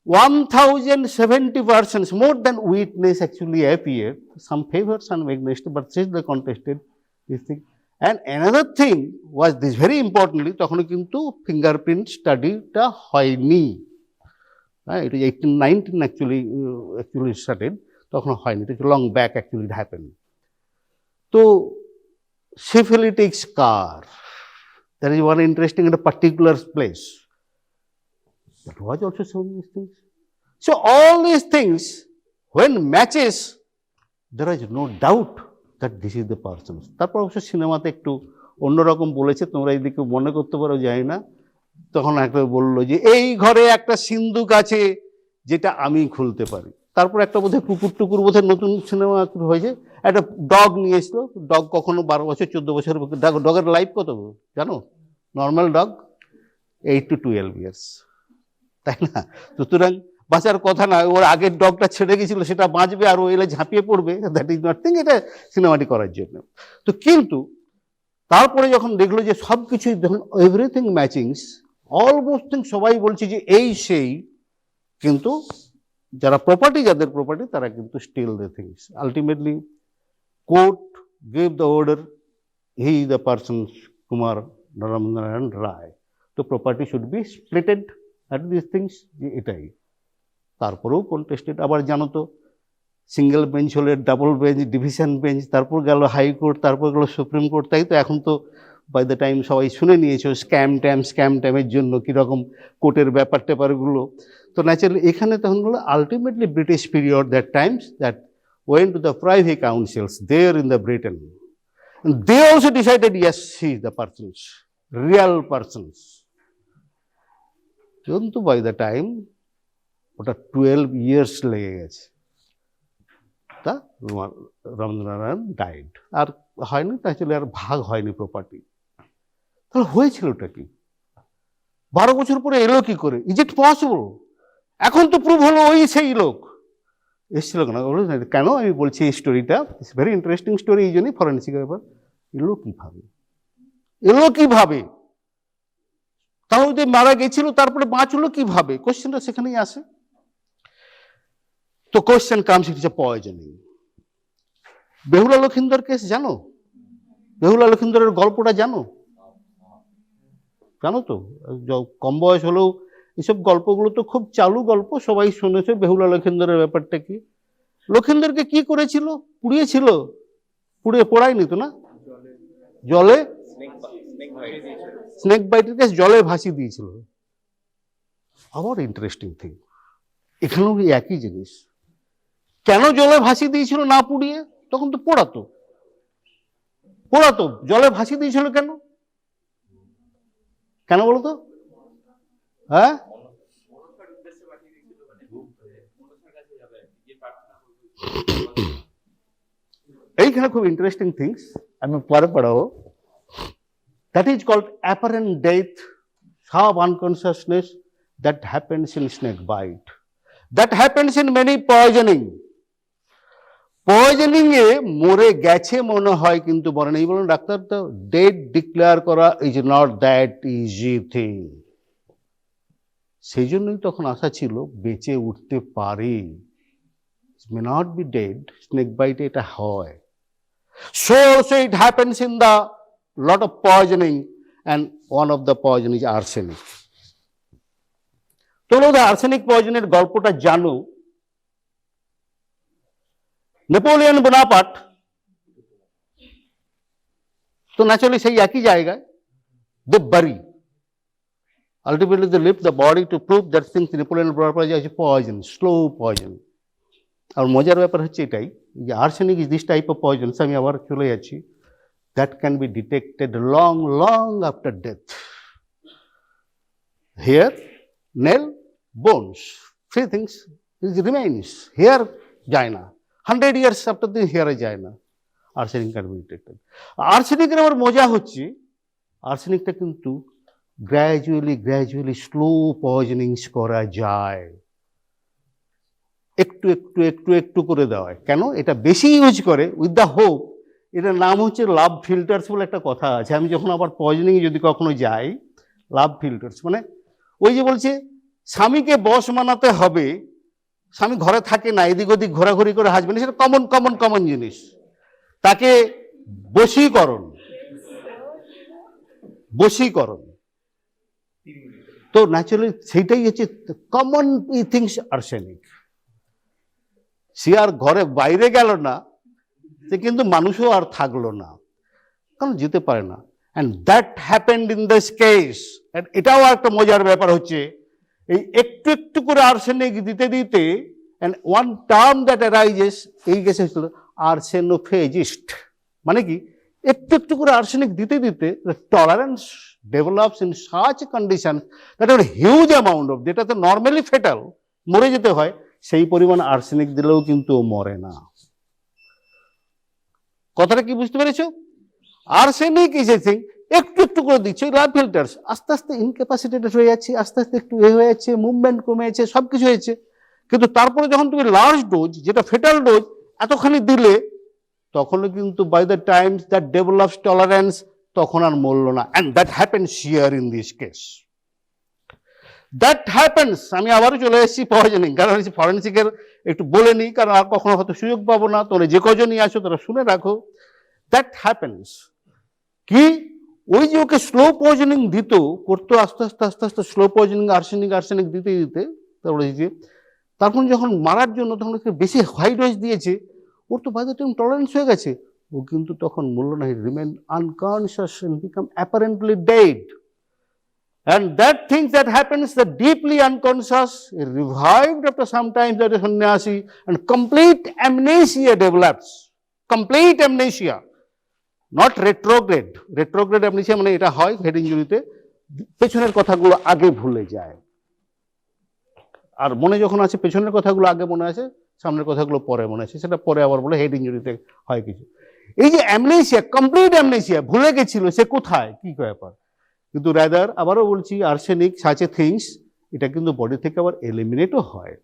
1070 persons, more than witness actually appeared, some favored, some against, but still they contested this thing। And another thing was this, very importantly, তখন কিন্তু ফিঙ্গারপ্রিন্ট স্টাডিটা হয়নি, হ্যাঁ, it is 1819 actually started, তখন হয়নি, it is long back actually it happened। তো syphilitic scar, there is one interesting in a particular place, that was also shown these things। So all these things when matches, there is no doubt that this is the person। তারপর অবশ্য সিনেমাতে একটু অন্যরকম বলেছে, তোমরা এদিকে মনে করতে পারো, জানি না। তখন একটা বললো যে এই ঘরে একটা সিন্দুক আছে, যেটা আমি খুলতে পারি। তারপর একটা বোধহয় কুকুর টুকুর বোধহয় নতুন সিনেমা হয়েছে, একটা ডগ নিয়ে এসলো। ডগ কখনো 12 বছর 14 বছর, ডগের লাইফ কত জানো? নর্মাল ডগ 8 to 12 years, তাই না? সুতরাং বাঁচার কথা না, ওর আগের ডগটা ছেড়ে গেছিল সেটা বাঁচবে আর ও এলে ঝাঁপিয়ে পড়বে, দ্যাট ইজ নট থিং, এটা সিনেমাটি করার জন্য। তো কিন্তু তারপরে যখন দেখলো যে সব কিছুই যখন এভরিথিং ম্যাচিংস, অলমোস্ট থিং সবাই বলছে যে এই সেই, কিন্তু যারা প্রপার্টি, যাদের প্রপার্টি তারা কিন্তু still the things. Ultimately court gave the order, he the person Kumar Narayan Roy, তো property should be splitted at this things, যে এটাই। তারপরেও কন্টেস্টেড। আবার জানো তো, সিঙ্গেল বেঞ্চ হলে ডাবল বেঞ্চ, ডিভিশন বেঞ্চ, তারপর গেল হাইকোর্ট, তারপর গেল সুপ্রিম কোর্ট, তাই তো? এখন তো বাই দ্য টাইম সবাই শুনে নিয়েছে স্ক্যাম ট্যামের জন্য কীরকম কোর্টের ব্যাপার ট্যাপারগুলো। তো ন্যাচারালি এখানে তখন হলো ultimately British period, that times that went to the private councils there in the Britain, they also decided yes he is the persons, real persons. কিন্তু বাই দ্য টাইম ওটা 12 years লেগে গেছে, তা রবীন্দ্রনারায়ণ ডাইড। আর হয়নি, তাহলে আর ভাগ হয়নি প্রপার্টি। তাহলে হয়েছিলটা কি? 12 বছর পরে এলো কি করে? Is it possible? এখন তো প্রুভ হলো ওই সেই লোক এসেছিল। কেন আমি বলছি এই স্টোরিটা, ইটস ভেরি ইন্টারেস্টিং স্টোরি, এই জন্যই ফরেন্সিক ব্যাপার। এলো কিভাবে? তাহলে যে মারা গেছিল তারপরে বাঁচলো কিভাবে? কোশ্চেনটা সেখানেই আসে। তো question comes, it is a poisoning. Behula Lakhindar case জানো? বেহুলা লক্ষিন্দরের গল্পটা জানো? জানো তো, কম বয়স হলেও এসব গল্পগুলো তো খুব চালু গল্প, সবাই শুনেছে। বেহুলা লক্ষিন্দরের ব্যাপারটা কি? লক্ষিন্দরকে কি করেছিল? পুড়িয়েছিল? পোড়ায়নি তো না, জলে স্নেক বাইটের কেস, জলে ভাসিয়ে দিয়েছিল। আবার ইন্টারেস্টিং থিং, এখানেও একই জিনিস। কেন জলে ভাসিয়ে দিয়েছিল না পুড়িয়ে? তখন তো পোড়াতো, জলে ভাসিয়ে দিয়েছিল কেন? কেন বলো তো? হ্যাঁ, এইখানে খুব ইন্টারেস্টিং থিংস, আমি পরে পড়াবো। That is called apparent death, sub unconsciousness, that happens in snake bite, that happens in many poisoning. Poisoning এ মরে গেছে মনে হয়, কিন্তু মরে নেই। বলুন ডাক্তার, তো ডেড ডিক্লেয়ার করা is not that easy thing. সেই জন্যই তখন আশা ছিল বেঁচে উঠতে পারে, may not be dead. Snake বাইটে এটা হয়। So it happens in the lot of poisoning, and one of the poison is arsenic. তোমরা আর্সেনিক পয়জনের গল্পটা জানো। নেপোলিয়ন বোনাপার্ট তো ন্যাচারালি সেই একই জায়গায়, they bury, ultimately they lift the body to prove that things Napoleon Bonaparte is poison, slow poison. আর মজার ব্যাপার হচ্ছে এটাই যে arsenic is this type of poisons, আমি আবার চলে যাচ্ছি, that can be detected long after death. Hair, nail, bones, three things remains. Hair যায় না, 100 years আফটার দিন হেয়ারে যায় না, আর্সেনিক ক্যান বি ডিটেক্টেড। আর্সেনিকের আবার মজা হচ্ছে, আর্সেনিকটা কিন্তু গ্র্যাজুয়ালি স্লো পয়জনিংস করা যায়, একটু করে দেওয়া হয়। কেন? এটা বেশি ইউজ করে উইথ দ্য হোপ, এটার নাম হচ্ছে লাভ ফিল্টার্স বলে একটা কথা আছে। আমি যখন আবার পয়জনিং যদি কখনো যাই, লাভ ফিল্টার্স মানে ওই যে বলছে স্বামীকে বশ মানাতে হবে, স্বামী ঘরে থাকে না, এদিক ওদিক ঘোরাঘুরি করে হাসবেন, সেটা কমন জিনিস, তাকে বশীকরণ। তো ন্যাচারালি সেইটাই হচ্ছে কমন থিংস আর্সেনিক। সে আর ঘরে বাইরে গেল না, সে কিন্তু মানুষও আর থাকলো না, কারণ যেতে পারে না। And that happened in this case. এটাও একটা মজার ব্যাপার হচ্ছে, এই একটু করে আর্সেনিক দিতে and one term that arises, এই কেসে হচ্ছিল আর্সেনোফেজিস্ট। মানে কি, একটু করে আর্সেনিক দিতে tolerance develops in such condition that huge amount of, যেটাতে নর্মালি ফেটাল, মরে যেতে হয়, সেই পরিমাণ আর্সেনিক দিলেও কিন্তু ও মরে না। কথাটা কি বুঝতে পেরেছো? আর্সেনিক ইজ এ থিং, একটু একটু করে দিচ্ছে লাভ ফিল্টার্স, আস্তে আস্তে ইনক্যাপাসিটেটেড হয়ে যাচ্ছে, আস্তে আস্তে একটু হয়ে যাচ্ছে, মুভমেন্ট কমে যাচ্ছে, সবকিছু হয়েছে। কিন্তু তারপরে যখন তুমি লার্জ ডোজ, যেটা ফেটাল ডোজ, এতখানি দিলে তখনও কিন্তু by the times that develops tolerance, তখন আর মরল না। And that happens here in this case, that happens. আমি আবারও চলে এসেছি পয়জনিং, কারণ ফরেন্সিকের একটু বলে নিই, কারণ আর কখনো হয়তো সুযোগ পাবো না। তোমরা যে কজনই আছো তারা শুনে রাখো, দ্যাট হ্যাপেন্স কি, ওই যে ওকে স্লো পয়জনিং দিত, করতো আস্তে আস্তে আস্তে আস্তে স্লো পয়জনিং, আর্সেনিক আর্সেনিক দিতে দিতে, তারপরে যে তখন যখন মারার জন্য তখন ওকে বেশি হাই ডোজ দিয়েছে, ওর তো বাই দ্য টাইম টলারেন্স হয়ে গেছে, ও কিন্তু তখন মরল না, he remain unconscious and become apparently dead. And that thing that happens, the deeply unconscious, revived after some time, that is sannyasi, and complete amnesia develops. Complete amnesia, not retrograde. Retrograde amnesia মানে এটা হয় head ইনজুরিতে, পেছনের কথাগুলো আগে ভুলে যায়, আর মনে যখন আছে পেছনের কথাগুলো আগে মনে আছে, সামনের কথাগুলো পরে মনে আছে, সেটা পরে আবার বলে হেড ইনজুরিতে হয় কিছু। এই যে অ্যামনেসিয়া, কমপ্লিট অ্যামনেসিয়া, ভুলে গেছিল সে কোথায় কি ব্যাপার। কিন্তু রাদার আবারও বলছি, আর্সেনিক সাচ এ থিংস, এটা কিন্তু বডি থেকে আবার এলিমিনেটও হয়।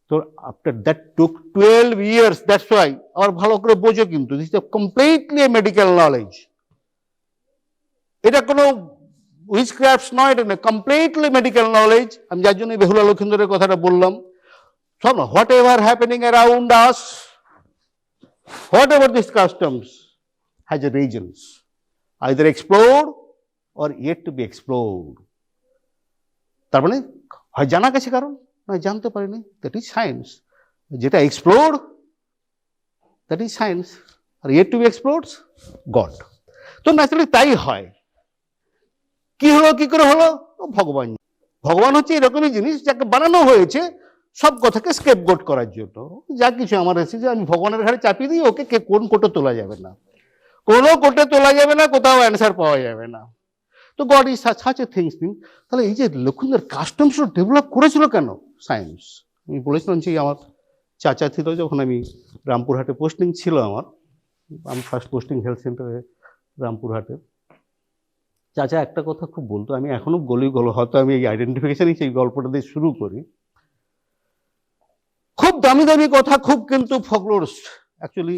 তো after that took 12 years, that's why আবার ভালো করে বোঝো, কিন্তু this is completely medical knowledge, এটা কোনো উইচক্রাফটস নয়, এটা কমপ্লিটলি মেডিকেল নলেজ। আমি যার জন্য বেহুলা লক্ষিন্দরের কথাটা বললাম, শোন, what ever happening around us, what ever this customs has a reasons, either explored or yet to be explored. তার মানে হয় জানা গেছে কারণ, নয় জানতে পারিনি, দ্যাট ইজ সায়েন্স। যেটা এক্সপ্লোর, দ্যাট ইজ সায়েন্স, আর yet to be explored, God. তো ন্যাচারালি তাই হয়। কি হলো, কি করে হলো? ভগবান। ভগবান হচ্ছে এরকমই জিনিস যাকে বানানো হয়েছে সব কথাকে স্কেপগোট করার জন্য। যা কিছু আমার এসেছে আমি ভগবানের ঘাড়ে চাপিয়ে দিই, ওকে কে কোন কোটে তোলা যাবে না, কোনো কোটে তোলা যাবে না, কোথাও অ্যান্সার পাওয়া যাবে না। তো god is such a things thing. তাহলে এই যে লক্ষণদের কাস্টমস ডেভেলপ করেছিল কেন? সায়েন্স। আমি বলেছিলাম যে আমার চাচা ছিল, যখন আমি রামপুরহাটে পোস্টিং ছিল আমার, আমি ফার্স্ট পোস্টিং হেলথ সেন্টারে রামপুরহাটে, চাচা একটা কথা খুব বলতো, আমি এখনো গলি হয়তো আমি এই আইডেন্টিফিকেশনই সেই গল্পটা দিয়ে শুরু করি। খুব দামি দামি কথা, খুব কিন্তু folklores. Actually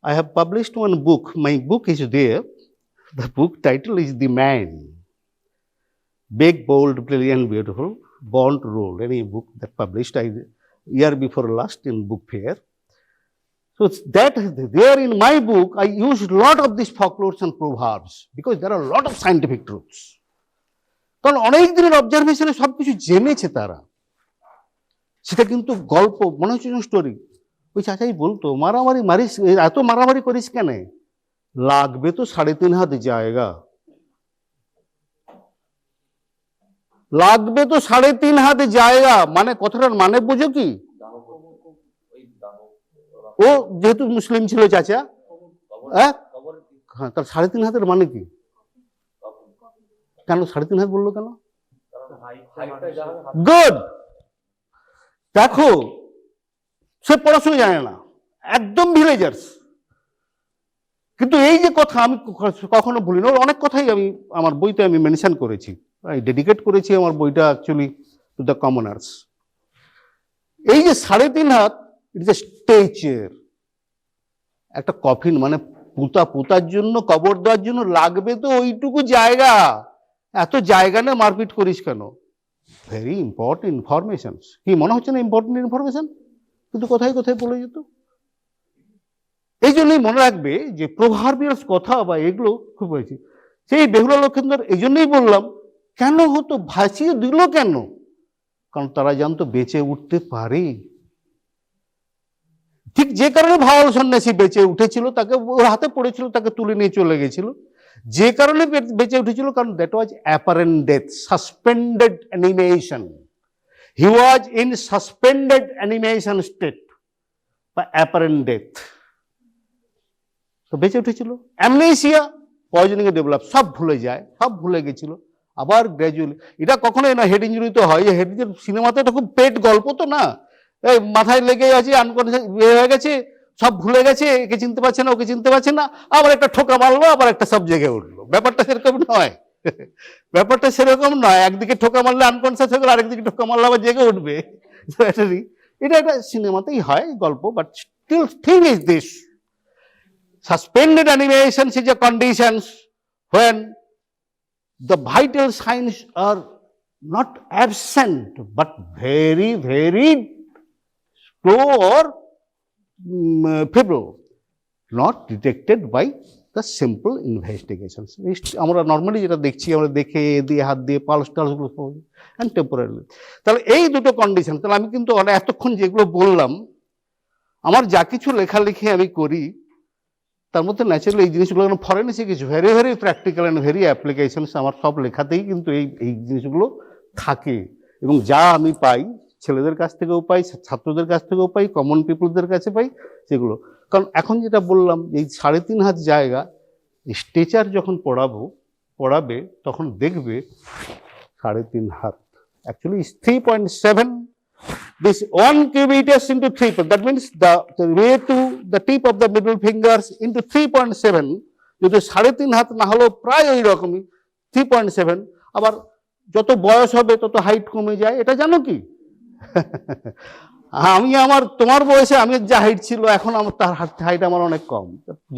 I have published one book, my book is there. The book title is The Man, Big, Bold, Brilliant, Beautiful, Born to Rule. Any book that published year before last in book fair. So it's that there in my book, I used a lot of these folklores and proverbs because there are a lot of scientific truths. কারণ অনেক দিনের অবজারভেশনে সবকিছু জেনেছে তারা, সেটা কিন্তু গল্প মনে হচ্ছে স্টোরি। ওই চাচাই বলতো, মারামারি মারিস, এত মারামারি করিস কেন, লাগবে তো 3.5 হাত জায়গা, লাগবে তো 3.5 হাত জায়গা। মানে কথাটার মানে বুঝো কি? ও যেহেতু মুসলিম ছিল চাচা, হ্যাঁ, তার 3.5 হাতের মানে কি? কেন 3.5 হাত বললো কেন? গুড। দেখো, সে পড়াশোনা জানে না, একদম ভিলেজার্স। কিন্তু এই যে কথা আমি কখনো ভুলি না, অনেক কথাই আমি আমার বইতে আমি মেনশন করেছি, ডেডিকেট করেছি আমার বইটা অ্যাকচুয়ালি টু দ্য কমনার্স। এই যে 3.5 হাত, ইট ইজ এ স্টেচার। একটা কফিন মানে পুতার জন্য, কবর দেওয়ার জন্য লাগবে তো ওইটুকু জায়গা। এত জায়গা না মারপিট করিস কেন? Very important information. কি মনে হচ্ছে না ইম্পর্টেন্ট ইনফরমেশন? কিন্তু কোথায় কোথায় বলে যেত। এই জন্যই মনে রাখবে যে প্রভার্বিয়ালস কথা বা এগুলো খুব হয়েছে। সেই বেহুলা লক্ষিন্দর এই জন্যই বললাম, কেন হতো, ভাসিয়ে দিল কেন? কারণ তারা জানতো বেঁচে উঠতে পারে। ঠিক যে কারণে ভাওয়াল সন্ন্যাসী বেঁচে উঠেছিল, তাকে ওর হাতে পড়েছিল, তাকে তুলে নিয়ে চলে গেছিল, যে কারণে বেঁচে উঠেছিল, কারণ that was apparent death, suspended animation. He was in suspended animation state বা অ্যাপারেন্ট ডেথ, তো বেঁচে উঠেছিল। অ্যামনেসিয়া, পয়জনিং এ ডেভেলপ, সব ভুলে যায়, সব ভুলে গেছিল। আবার গ্র্যাজুয়ালি, এটা কখনোই না হেড ইঞ্জুরি তো হয়, হেড ইঞ্জুরি সিনেমাতে এটা খুব পেট গল্প তো না, এই মাথায় লেগে আছে, আনকনসিয়াস হয়ে গেছে, সব ভুলে গেছে, একে চিনতে পারছে না ওকে চিনতে পারছে না, আবার একটা ঠোকা মারলো, আবার একটা সব জেগে উঠলো। ব্যাপারটা সেরকম নয়, ব্যাপারটা সেরকম নয়। একদিকে ঠোকা মারলে আনকনসিয়াস হয়ে গেল, আরেকদিকে ঠোকা মারলে আবার জেগে উঠবে। এটা একটা সিনেমাতেই হয় গল্প, but still thing is this, suspended animation is a conditions when the vital signs are not absent but very very slow or feeble, not detected by the simple investigations. আমরা নর্মালি যেটা দেখছি, আমরা দেখে দিয়ে হাত দিয়ে পালস টালসগুলো অ্যান্ড টেম্পোরারি, তাহলে এই দুটো কন্ডিশন। তাহলে আমি কিন্তু এতক্ষণ যেগুলো বললাম, আমার যা কিছু লেখালেখি আমি করি তার মধ্যে ন্যাচারালি এই জিনিসগুলো ফরেনে শিখেছি, very very practical and very applications. আমার সব লেখাতেই কিন্তু এই জিনিসগুলো থাকে, এবং যা আমি পাই ছেলেদের কাছ থেকেও পাই, ছাত্রদের কাছ থেকেও পাই, কমন পিপলদের কাছে পাই সেগুলো। কারণ এখন যেটা বললাম, এই 3.5 হাত জায়গা স্ট্রেচার যখন পড়াবে তখন দেখবে 3.5 হাত actually 3.7, this 1 cubitus into 3, that means the way to the tip of the middle fingers into 3.7, যদি 3.5 হাত না হলেও প্রায় ওই রকমই 3.7। আবার যত বয়স হবে তত হাইট কমে যায়, এটা জানো কি? তোমার বয়সে আমি যা হাইট ছিল, এখন আমার তার হাইট আমার অনেক কম,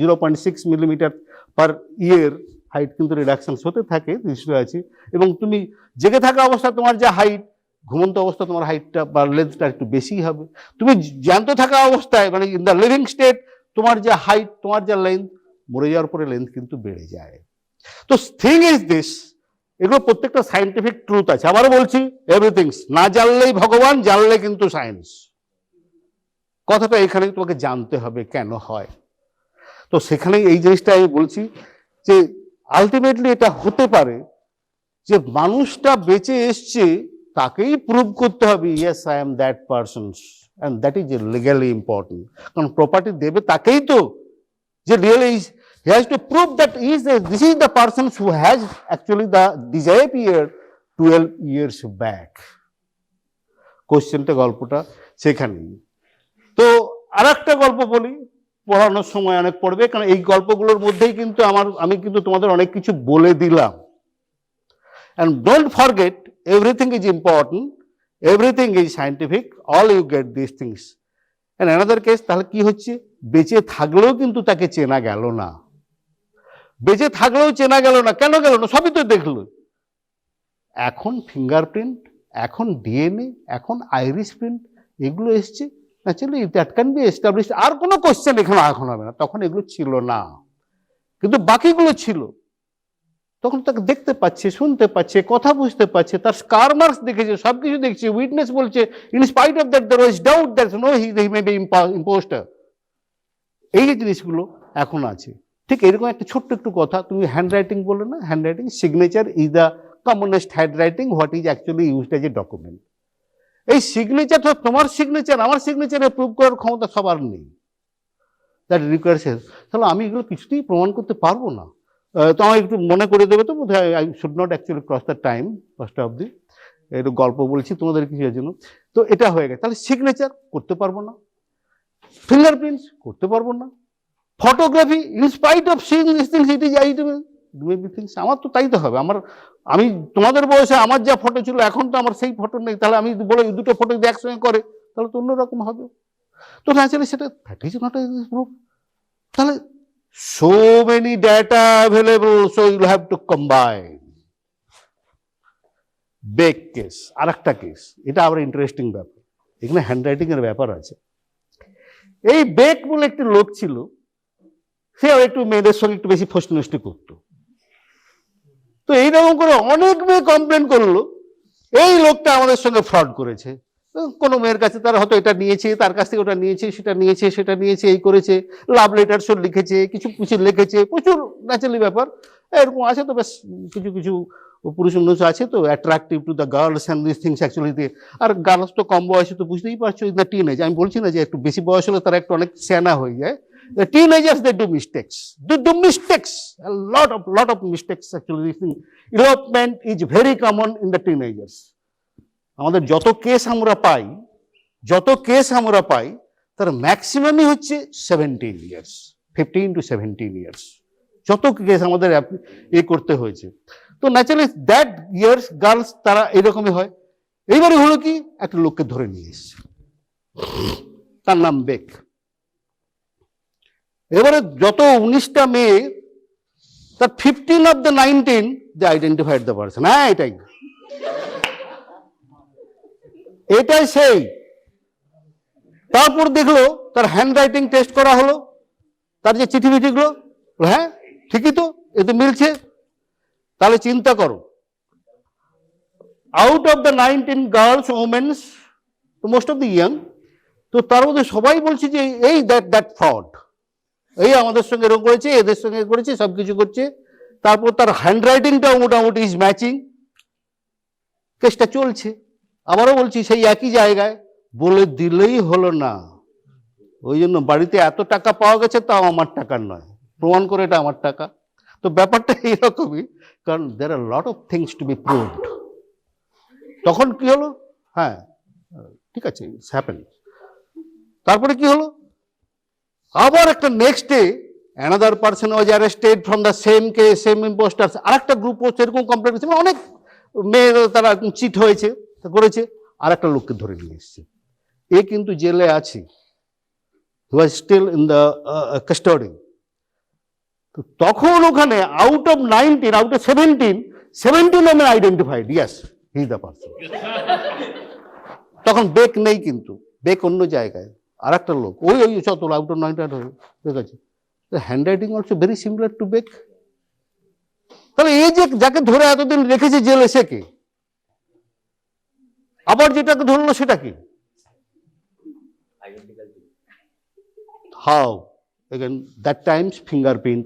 0.6 মিলিমিটার পার ইয়ার হাইট কিন্তু রিডাকশন হতে থাকে, নিশ্চয় আছে। এবং তুমি জেগে থাকা অবস্থা তোমার যা হাইট, ঘুমন্ত অবস্থা তোমার হাইটটা বা লেন্থটা একটু বেশি হবে। তুমি জ্যান্ত থাকা অবস্থায়, মানে ইন দ্য লিভিং স্টেট, তোমার যা হাইট, তোমার যা লেন্থ, মরে যাওয়ার পরে লেন্থ কিন্তু বেড়ে যায়। তো থিং ইজ দিস, এগুলো প্রত্যেকটা সায়েন্টিফিক ট্রুথ আছে। আবারও বলছি, এভরিথিং না জানলেই ভগবান, জানলে কিন্তু সায়েন্স। কথাটা এখানে তোমাকে জানতে হবে কেন হয়। তো সেখানে এই জিনিসটা আমি বলছি যে আলটিমেটলি এটা হতে পারে যে মানুষটা বেঁচে এসছে, তাকেই প্রুভ করতে হবে, yes I am that person, and that is legally important. কারণ প্রপার্টি দেবে তাকেই তো, যে really he has to prove that this is the person who has actually the disappeared 12 years back. কোশ্চেনটা, গল্পটা সেখানেই। তো আর একটা গল্প বলি, পড়ানোর সময় অনেক পড়বে, কারণ এই গল্পগুলোর মধ্যেই কিন্তু আমি কিন্তু তোমাদের অনেক কিছু বলে দিলাম। And don't forget, everything is important, everything is scientific, all you get these things. And another case, তাহলে কি হচ্ছে, বেঁচে থাকলেও কিন্তু তাকে চেনা গেল না, বেঁচে থাকলেও চেনা গেল না। কেন গেল না? সবই তো দেখলো। এখন ফিঙ্গারপ্রিন্ট, এখন ডিএনএ, এখন আইরিস প্রিন্ট, এগুলো এসছে, naturally that can be establish. আর কোনো কোশ্চেন এখানে এখন হবে না, তখন এগুলো ছিল না, কিন্তু বাকিগুলো ছিল। তখন তাকে দেখতে পাচ্ছে, শুনতে পাচ্ছে, কথা বুঝতে পারছে, তার স্কার মার্কস দেখেছে, সবকিছু দেখছে, উইটনেস বলছে, in spite of that there was doubt that no he may be impostor. এই যে জিনিসগুলো এখন আছে। ঠিক এরকম একটা ছোট্ট একটু কথা, তুমি হ্যান্ড রাইটিং বলে না, hand writing, signature is the commonest hand writing what is actually used as a document. এই সিগনেচারটা তোমার সিগনেচার, আমার সিগনেচারে প্রুভ করার ক্ষমতা সবার নেই, দ্যাট রিকোয়ার্স। তাহলে আমি এগুলো কিছুতেই প্রমাণ করতে পারবো না। তো আমার একটু মনে করে দেবে তো, বোধহয় I should not actually cross the time, 5টা অবধি একটু গল্প বলছি তোমাদের কিছুর জন্য। তো এটা হয়ে গেছে, তাহলে সিগনেচার করতে পারবো না, ফিঙ্গারপ্রিন্টস করতে পারবো না, photography, in spite of seeing this things it is things. আমার তো তাই তো হবে। আমি তোমাদের বয়সে আমার যা ফটো ছিল, এখন তো আমার সেই ফটো নেই, তাহলে আমি বলে দুটো ফটো যদি একসঙ্গে করে তাহলে তো অন্যরকম হবে। তো ন্যাচারালি সেটা that is not a proof. তাহলে so many data available, so you'll have to combine. বেক কেস, আর একটা কেস, এটা আবার ইন্টারেস্টিং ব্যাপার, এখানে হ্যান্ড রাইটিং এর ব্যাপার আছে। এই বেক বলে একটি লোক ছিল, সে একটু মেয়েদের সঙ্গে একটু বেশি ফষ্টি নষ্টি করতো। তো এইরকম করে অনেক মেয়ে কমপ্লেন করলো, এই লোকটা আমাদের সঙ্গে ফ্রড করেছে। কোনো মেয়ের কাছে তার হয়তো এটা নিয়েছে, তার কাছ থেকে ওটা নিয়েছে, সেটা নিয়েছে, সেটা নিয়েছে, এই করেছে, লাভ লেটার সব লিখেছে, কিছু কিছু লিখেছে, প্রচুর ন্যাচারালি ব্যাপার এরকম আছে। তো বেশ কিছু কিছু পুরুষ মানুষ আছে তো attractive to the girls and this things actually. আর গার্লস তো কম বয়সে, তো বুঝতেই পারছো, ইন দ্য টিনেজ। আমি বলছি না যে একটু বেশি বয়স হলে তারা একটু অনেক স্যানা হয়ে যায়, The teenagers, they do mistakes. They do mistakes. A lot of mistakes actually. This thing. Elopement is very common in the teenagers. আমাদের যত কেস আমরা পাই তার ম্যাক্সিমামই হচ্ছে 17 ইয়ার্স, 15 to 17 ইয়ার্স। যত কেস আমাদের করতে হয়েছে, তো ন্যাচারালি দ্যাট ইয়ার্স গার্লস তারা এরকমই হয়। এইবারে হলো কি, একটা লোককে ধরে নিয়ে এসছে, তার নাম বেক। এবারে যত 19টা মেয়ে, তার 15 of the 19 they identified the person। হ্যাঁ, এটাই সেই। তারপর দেখলো তার হ্যান্ড রাইটিং টেস্ট করা হলো, তার যে চিঠি মিঠিগুলো, হ্যাঁ ঠিকই তো, এ তো মিলছে। তাহলে চিন্তা করো, out of the 19 girls women's, most of the young, তো তার মধ্যে সবাই বলছে যে এই দ্যাট ফ্রড, এই আমাদের সঙ্গে এরকম করেছে, এদের সঙ্গে করেছে, সবকিছু করছে। তারপর তার হ্যান্ড রাইটিংটাও মোটামুটি ইজ ম্যাচিং। কেসটা চলছে। আবারও বলছি, সেই একই জায়গায় বলে দিলেই হলো না। ওই জন্য বাড়িতে এত টাকা পাওয়া গেছে, তাও আমার টাকার নয়, প্রমাণ করে এটা আমার টাকা। তো ব্যাপারটা এইরকমই, কারণ there are lot of things to be proved। তখন কি হলো, হ্যাঁ ঠিক আছে, ইটস হ্যাপেন। তারপরে কি হলো, আবার একটা next day another person was arrested from the same case, same imposters। আরেকটা গ্রুপ এরকম কমপ্লেন করেছে, অনেক মেয়ে তারা চিট হয়েছে, করেছে, আর একটা লোককে ধরে নিয়ে এসছে। এ কিন্তু জেলে আছে, he was still in the custody। তো তখন ওখানে out of 19, out of 17 women identified, yes he is the person। তখন বেক নেই, কিন্তু বেক অন্য জায়গায়, আর একটা লোক, ওই শত আউট অফ 19 বেক আছে। Hand writing also very similar to back. তাহলে এই যে যাকে ধরে এতদিন রেখেছে জেলে, সে কে? আবার যেটাকে ধরলো সেটা কি? How again that times fingerprint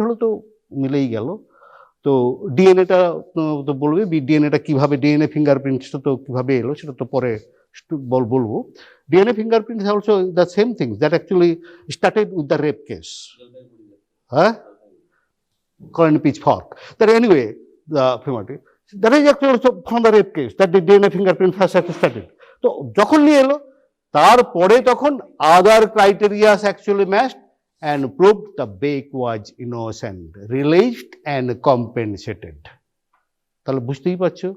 হলো তো মিলেই গেল। তো ডিএনএটা তো বলবে, ডিএনএটা কিভাবে, ডিএনএ ফিঙ্গারপ্রিন্টসটা তো কিভাবে এলো সেটা তো পরে বলবো। DNA fingerprint is also the same thing that actually started with the rape case, Colony Pitchfork। That anyway, the fingerprint that is actually also from the rape case that the DNA fingerprint first started। তো যখন নিয়ে এলো, তারপরে তখন other criteria actually matched and proved the Beck was innocent, released and compensated। তাহলে বুঝতেই পারছো,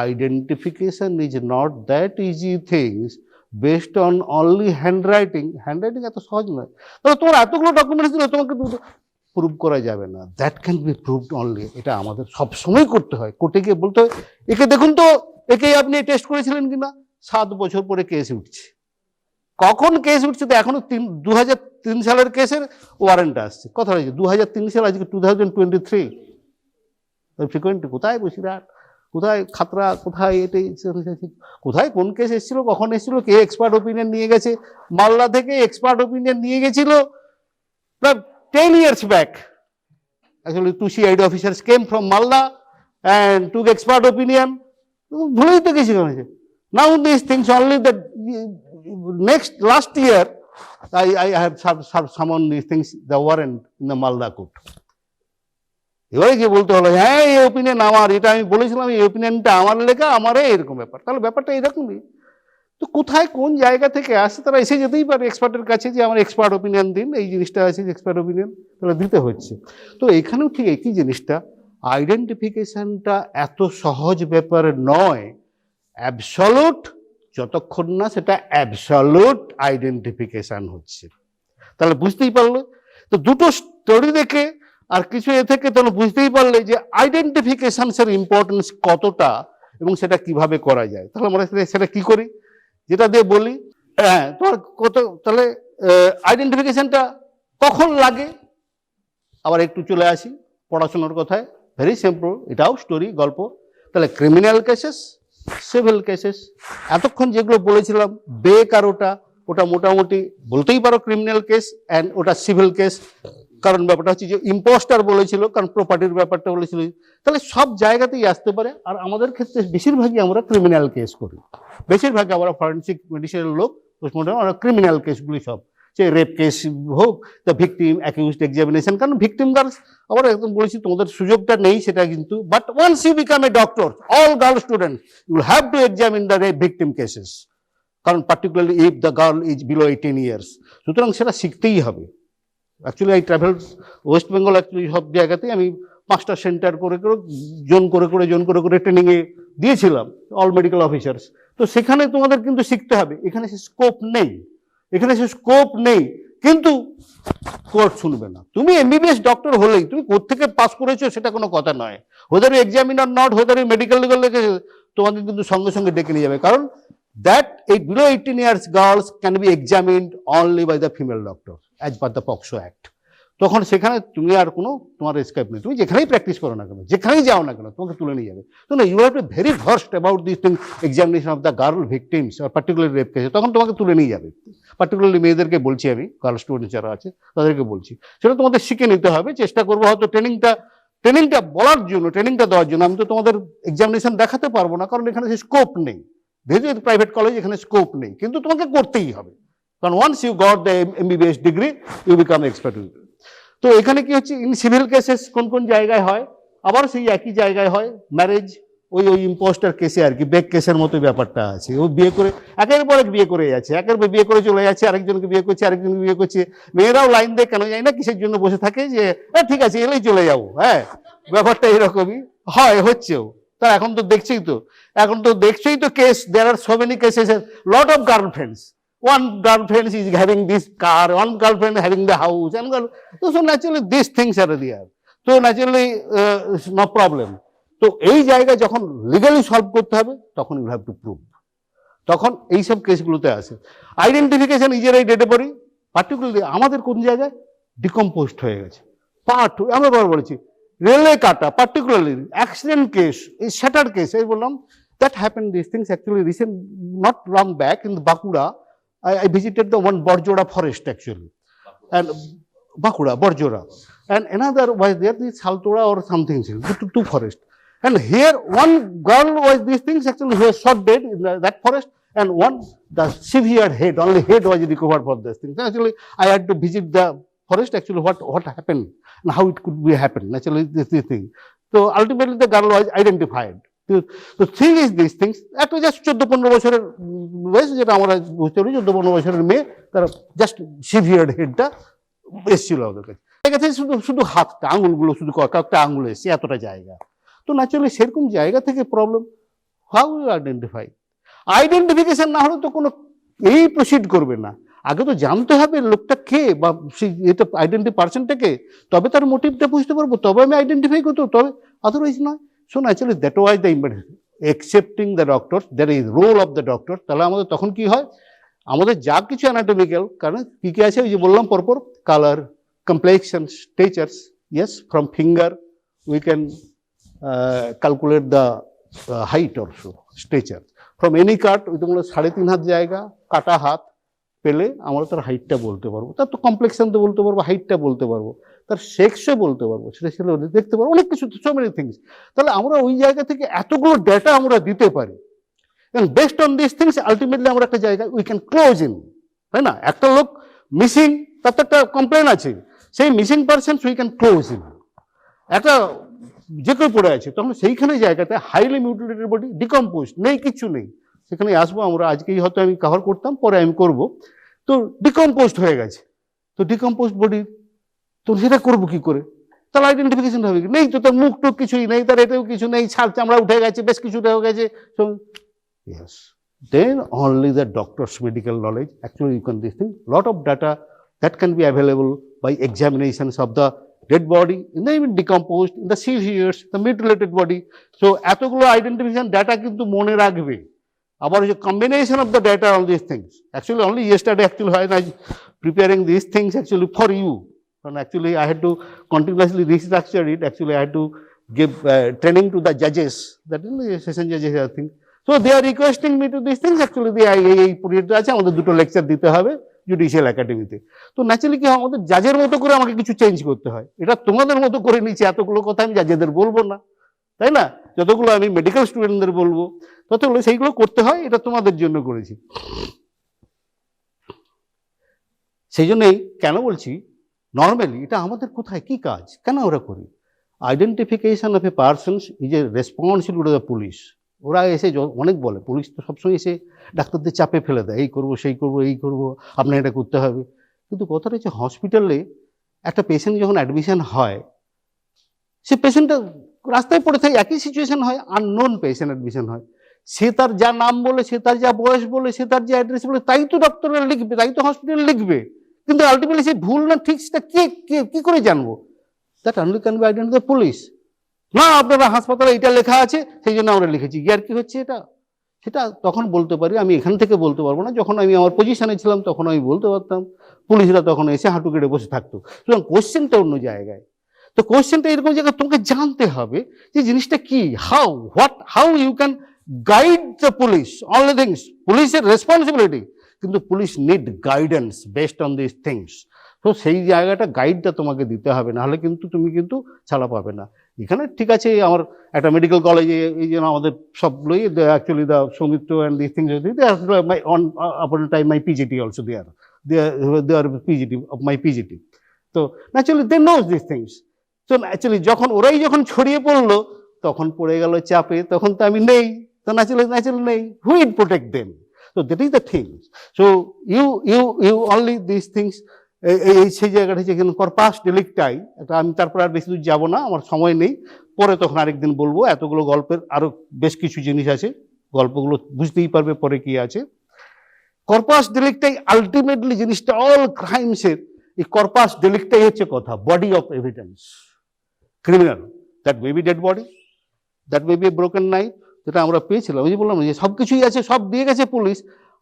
identification is not that easy things based on only handwriting এত সহজ নয়। তাহলে তোমার এতগুলো ডকুমেন্টস দিলে তোমাকে প্রুভ করা যাবে না, that can B proved only. এটা আমাদের সবসময় করতে হয়, কোর্টে গিয়ে বলতে হয়, একে দেখুন তো, একে আপনি টেস্ট করেছিলেন কিনা। 7 বছর পরে কেস উঠছে। কখন কেস উঠছে? তো এখনো 2003 সালের কেসের ওয়ারেন্ট আসছে। কথা হয়েছে 2003 সাল, আজকে 2023। ফ্রিকোয়েন্টলি কোথায় বসিরহাট, কোথায় খাতড়া, কোথায় এটাই, কোথায় কোন কেস এসেছিল, কখন এসেছিল, কে এক্সপার্ট ওপিনিয়ন নিয়ে গেছে। মালদা থেকে এক্সপার্ট ওপিনিয়ন নিয়ে গেছিল প্রায় 10 years back। Actually 2 CID officers came from Malda and took expert opinion। ভুলেই তো গেছিল। Now these things only that last year I have summoned these things, the warrant in the Malda court। এবারে কি বলতে হলো, হ্যাঁ এই ওপিনিয়ন আমার, এটা আমি বলেছিলাম, এই ওপিনিয়নটা আমার লেখা, আমারে এরকম ব্যাপার। তাহলে ব্যাপারটা এরকমই। তো কোথায় কোন জায়গা থেকে আসে, তারা এসে যেতেই পারে এক্সপার্টের কাছে যে আমার এক্সপার্ট ওপিনিয়ন দিন, এই জিনিসটা আছে এক্সপার্ট ওপিনিয়ন, তাহলে দিতে হচ্ছে। তো এখানেও ঠিক একই জিনিসটা, আইডেন্টিফিকেশনটা এত সহজ ব্যাপার নয় অ্যাবসলিউট, যতক্ষণ না সেটা অ্যাবসলিউট আইডেন্টিফিকেশন হচ্ছে। তাহলে বুঝতেই পারলো। তো দুটো স্টোরি দেখে আর কিছু এ থেকে তাহলে বুঝতেই পারলে যে আইডেন্টিফিকেশনসের ইম্পর্টেন্স কতটা এবং সেটা কিভাবে করা যায়। তাহলে আমরা সেটা কি করি, যেটা দিয়ে বলি, হ্যাঁ তোমার কত, তাহলে আইডেন্টিফিকেশনটা কখন লাগে। আবার একটু চলে আসি পড়াশোনার কথায়, ভেরি সিম্পল, এটাও স্টোরি, গল্প। তাহলে ক্রিমিনাল কেসেস, সিভিল কেসেস, এতক্ষণ যেগুলো বলেছিলাম বেক আর ওটা মোটামুটি বলতেই পারো ক্রিমিনাল কেস, অ্যান্ড ওটা সিভিল কেস। কারণ ব্যাপারটা হচ্ছে যে ইম্পোস্টার বলেছিল, কারণ প্রপার্টির ব্যাপারটা বলেছিল। তাহলে সব জায়গাতেই আসতে পারে। আর আমাদের ক্ষেত্রে বেশিরভাগই আমরা ক্রিমিনাল কেস করি, বেশিরভাগই আমরা ফরেন্সিক মেডিসিনের লোক, পোস্টমর্টম, আমরা ক্রিমিনাল কেসগুলি সব সে রেপ কেস হোক, দ্য ভিকটিম অ্যাকিউজড এক্সামিনেশন, কারণ ভিকটিমদের আবার একদম বলেছি তোমাদের সুযোগটা নেই সেটা কিন্তু, but once you become a doctor, all girl student you have to examine the rape victim cases, কারণ particularly if the girl is below 18 years, সুতরাং সেটা শিখতেই হবে। Actually I travel West Bengal, actually সব জায়গাতেই আমি 5টা সেন্টার করে করে জোন করে ট্রেনিংয়ে দিয়েছিলাম অল মেডিকেল অফিসার্স। তো সেখানে তোমাদের কিন্তু শিখতে হবে, এখানে সে স্কোপ নেই, কিন্তু কোর্ট শুনবে না। তুমি এমবিবিএস ডক্টর হলেই তুমি কোত্থেকে পাস করেছো সেটা কোনো কথা নয়, whether you examine or not, whether you medical legal লিখেছে, তোমাকে কিন্তু সঙ্গে সঙ্গে ডেকে নিয়ে যাবে, কারণ that a below 18 years girls can be examined only by the female doctor as per the POCSO Act. তখন সেখানে তুমি আর কোনো তোমার এসকেপ নেই, তুমি যেখানেই প্র্যাকটিস করো না কেন, যেখানেই যাও না কেন, তোমাকে তুলে নিয়ে যাবে। তো না, you have to very versed about this thing, examination of the girl victims আর পার্টিকুলার রেপ কেসে, তখন তোমাকে তুলে নিয়ে যাবে। পার্টিকুলারলি মেয়েদেরকে বলছি, আমি গার্ল স্টুডেন্ট যারা আছে তাদেরকে বলছি, সেটা তোমাদের শিখে নিতে হবে। চেষ্টা করবো হয়তো ট্রেনিংটা বলার জন্য, ট্রেনিংটা দেওয়ার জন্য। আমি তো তোমাদের এক্সামিনেশন দেখাতে পারবো না, কারণ এখানে সে স্কোপ নেই, যেহেতু প্রাইভেট কলেজ এখানে স্কোপ নেই, কিন্তু তোমাকে করতেই হবে, কারণ once you got the MBBS degree you become expert. তো এখানে কি হচ্ছে, ইন সিভিল কেসেস কোন কোন জায়গায় হয়, আবার সেই একই জায়গায় হয় ম্যারেজ, ওই ইম্পোস্টার কেসে আর কি, বেক কেসের মতো ব্যাপারটা আছে। ও বিয়ে করে একের পর এক বিয়ে করে যাচ্ছে, একের পর বিয়ে করে চলে যাচ্ছে, আরেকজনকে বিয়ে করছে, আরেকজনকে বিয়ে করছে। মেয়েরাও লাইন দিয়ে কেন যায় না, কিসের জন্য বসে থাকে যে ঠিক আছে এলেই চলে যাবো, হ্যাঁ, ব্যাপারটা এরকমই হয়, হচ্ছেও। তা এখন তো দেখছেই তো case, there are so many cases, lot of girlfriends, one girlfriend is having this car, one girlfriend having the house, and so naturally these things are there, so naturally no problem. তো এই জায়গায় যখন legally solve করতে হবে তখন you have to prove, তখন এইসব কেসগুলোতে আসে। Identification is a dead body, particularly আমাদের কোন জায়গায় ডিকম্পোজড হয়ে গেছে, পার্ট আমরা বারবার বলেছি, রেলে কাটা, পার্টিকুলারলি অ্যাক্সিডেন্ট কেস, এই শ্যাটার কেস, এই বললাম that happened, these things actually recent, not long back in Bankura. I visited the one Borjora forest actually, and Bakura, Borjora, and another was there, the Saltora or something, two forest. And here one girl was, these things actually was shot dead in that forest, and one, the severe head, only head was recovered for this thing. Actually, I had to visit the forest, actually what happened and how it could be happened, actually this thing. So ultimately the girl was identified. The thing is these things, একটা just 14-15 বছরের বয়স, যেটা আমরা বুঝতে পারি 14-15 বছরের মেয়ে, তার জাস্ট সিভিয়ার হেডটা এসেছিল ওদের কাছে, শুধু হাতটা, আঙুলগুলো শুধু কয়েকটা আঙুল এসছে, এতটা জায়গা। তো ন্যাচুরালি সেরকম জায়গা থেকে প্রবলেম, হাউ ইউ আইডেন্টিফিকেশন না হলে তো কোনো এই প্রসিড করবে না। আগে তো জানতে হবে লোকটা কে, বা সেই এটা আইডেন্টি পার্সনটাকে, তবে তার মোটিভটা বুঝতে পারবো, তবে আমি আইডেন্টিফাই করতে, তবে আদারওয়াইজ নয়। So naturally that was the accepting the doctors, there is role of the doctor. তাহলে আমাদের তখন কি হয়, আমাদের যা কিছু অ্যানাটমিক্যাল, কারণ কি কি আছে ওই যে বললাম পরপর, colour, complexion, statures, yes, from finger we can calculate the height also, stature from any cut, ওই তো 3.5 হাত জায়গা কাটা হাত পেলে আমরা তার হাইটটা বলতে পারবো, তার তো কমপ্লেক্সন তো বলতে পারবো, হাইটটা বলতে পারবো, তার সেক্সও বলতে পারবো, সেটা ছিল দেখতে পারবো, অনেক কিছু, সো মেনি থিংস। তাহলে আমরা ওই জায়গা থেকে এতগুলো ডেটা আমরা দিতে পারি, এবং based on this things ultimately আমরা একটা জায়গায় উই ক্যান ক্লোজ ইন, তাই না? একটা লোক মিসিং, তার তো একটা কমপ্লেন আছে, সেই missing person we can close in. একটা যে কেউ পড়ে আছে, তখন সেইখানে জায়গাতে হাইলি মিউটিলেটেড বডি, ডিকম্পোজ নেই, কিচ্ছু নেই, সেখানে আসবো আমরা, আজকেই হয়তো আমি কভার করতাম, পরে আমি করবো। তো ডিকম্পোজড হয়ে গেছে, তো ডিকম্পোজড বডি, তো সেটা করবো কি করে? তাহলে আইডেন্টিফিকেশন হবে কি? নেই তো, তার মুখ টুক কিছুই নেই, তার এটাও কিছু নেই, ছাল চামড়া উঠে গেছে, বেশ কিছুটা হয়ে গেছে। So yes, then only the doctor's medical knowledge, actually you can this thing, lot of data that can be available by examinations of the dead body, in the even decomposed, in the seizures, the mutilated body. So এতগুলো identification data কিন্তু মনে রাখবে। আবার যে combination of the data, all this things, actually only yesterday actually when I preparing these things actually for you, and actually I had to continuously restructure it, actually I had to give training to the judges, that is the session judges I think, so they are requesting me to these things, actually এই period আছে আমাদের 2টো lecture দিতে হবে judicial একাডেমিতে। তো naturally কি আমাদের জাজের মতো করে আমাকে কিছু চেঞ্জ করতে হয়, এটা তোমাদের মতো করে নিচে এতগুলো কথা আমি জাজেদের বলবো না, তাই না? যতগুলো আমি মেডিকেল স্টুডেন্টদের বলবো ততগুলো সেইগুলো করতে হয়, এটা তোমাদের জন্য করেছি। সেই জন্যই কেন বলছি, নর্মালি এটা আমাদের কোথায় কি কাজ, কেন আমরা করি? Identification of a persons is a responsibility of the police. ওরা এসে অনেক বলে, পুলিশ তো সবসময় এসে ডাক্তারদের চাপে ফেলে দেয়, এই করবো সেই করবো এই করবো, আপনার এটা করতে হবে। কিন্তু কথাটা হচ্ছে, হসপিটালে একটা পেশেন্ট যখন অ্যাডমিশন হয়, সে পেশেন্টটা রাস্তায় পড়ে থাকে, একই সিচুয়েশন হয়, আননোন পেশেন্ট অ্যাডমিশন হয়, সে তার যা নাম বলে, সে তার যা বয়স বলে, সে তার যে অ্যাড্রেস বলে, তাই তো ডক্টররা লিখবে, তাই তো হসপিটাল লিখবে। কিন্তু আলটিমেটলি সে ভুল না ঠিক সেটা কি করে জানবো? That only can be identified the police. না আপনারা হাসপাতালে এটা লেখা আছে সেই জন্য আমরা লিখেছি, ইয়ার কি হচ্ছে এটা? সেটা তখন বলতে পারি, আমি এখান থেকে বলতে পারবো না। যখন আমি আমার পজিশনে ছিলাম তখন আমি বলতে পারতাম, পুলিশরা তখন এসে হাঁটু কেটে বসে থাকতো। সুতরাং কোশ্চেনটা অন্য জায়গায়। তো কোশ্চেনটা এরকম জায়গায় তোমাকে জানতে হবে যে জিনিসটা কি, how you can guide the police, only things পুলিশের রেসপন্সিবিলিটি, কিন্তু police need guidance based on this things. তো সেই জায়গাটা গাইডটা তোমাকে দিতে হবে, নাহলে কিন্তু তুমি কিন্তু ছাড়া পাবে না। এখানে ঠিক আছে, আমার একটা মেডিকেল কলেজে এই জন্য আমাদের সবগুলোই actually the Soumitra and this things, my own আপন time my PGT also they are PGT of my PGT. তো naturally they knows this things. তো ন্যাচুরালি ওরাই যখন ছড়িয়ে পড়লো, তখন পড়ে গেল চাপে, তখন তো আমি নেই, তো ন্যাচুরালি নেই, who will protect them? So that is the thing. So you only these things. এই সেই জায়গাটা হচ্ছে এখানে কর্পাস ডেলিক্টাই, এটা আমি তারপর আর বেশি দূর যাবো না, আমার সময় নেই, পরে তখন আরেকদিন বলবো। এতগুলো গল্পের আরো বেশ কিছু জিনিস আছে, গল্পগুলো বুঝতেই পারবে পরে কি আছে। কর্পাস ডেলিক্টাই আলটিমেটলি জিনিসটা, অল ক্রাইমসের এই কর্পাস ডেলিক্টাই হচ্ছে কথা, body of evidence. Criminal, that may be dead body, that may B A broken knife, যেটা আমরা পেয়েছিলাম, ওই যে বললাম যে সব কিছুই আছে, সব দিয়ে গেছে পুলিশ।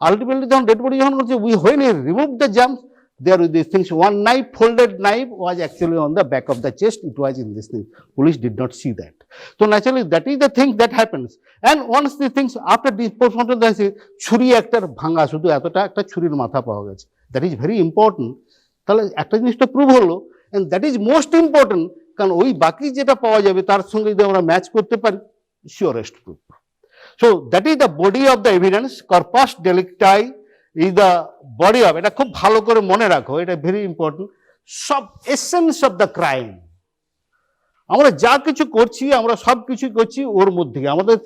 আলটিমেটলি যখন ডেড বডি যখন করছে, when he removed the germs, there were these things, one knife, folded knife was actually on the back of the chest, it was in this thing, police did not see that. So naturally that is the thing that happens. And once the things after this postmortem, ছুরি একটা ভাঙা, শুধু এতটা একটা ছুরির মাথা পাওয়া গেছে, that is very important। তাহলে একটা জিনিসটা প্রুভ হলো, and that is most important, কারণ ওই বাকি যেটা পাওয়া যাবে তার সঙ্গে যদি আমরা ম্যাচ করতে পারি, surest proof. So that is the body of the evidence. Corpus delicti is the body of, এটা খুব ভালো করে মনে রাখো, এটা ভেরি ইম্পর্টেন্ট, সব এসেন্স অফ দ্য ক্রাইম। আমরা যা কিছু করছি, আমরা সব কিছু করছি ওর মধ্যে, আমাদের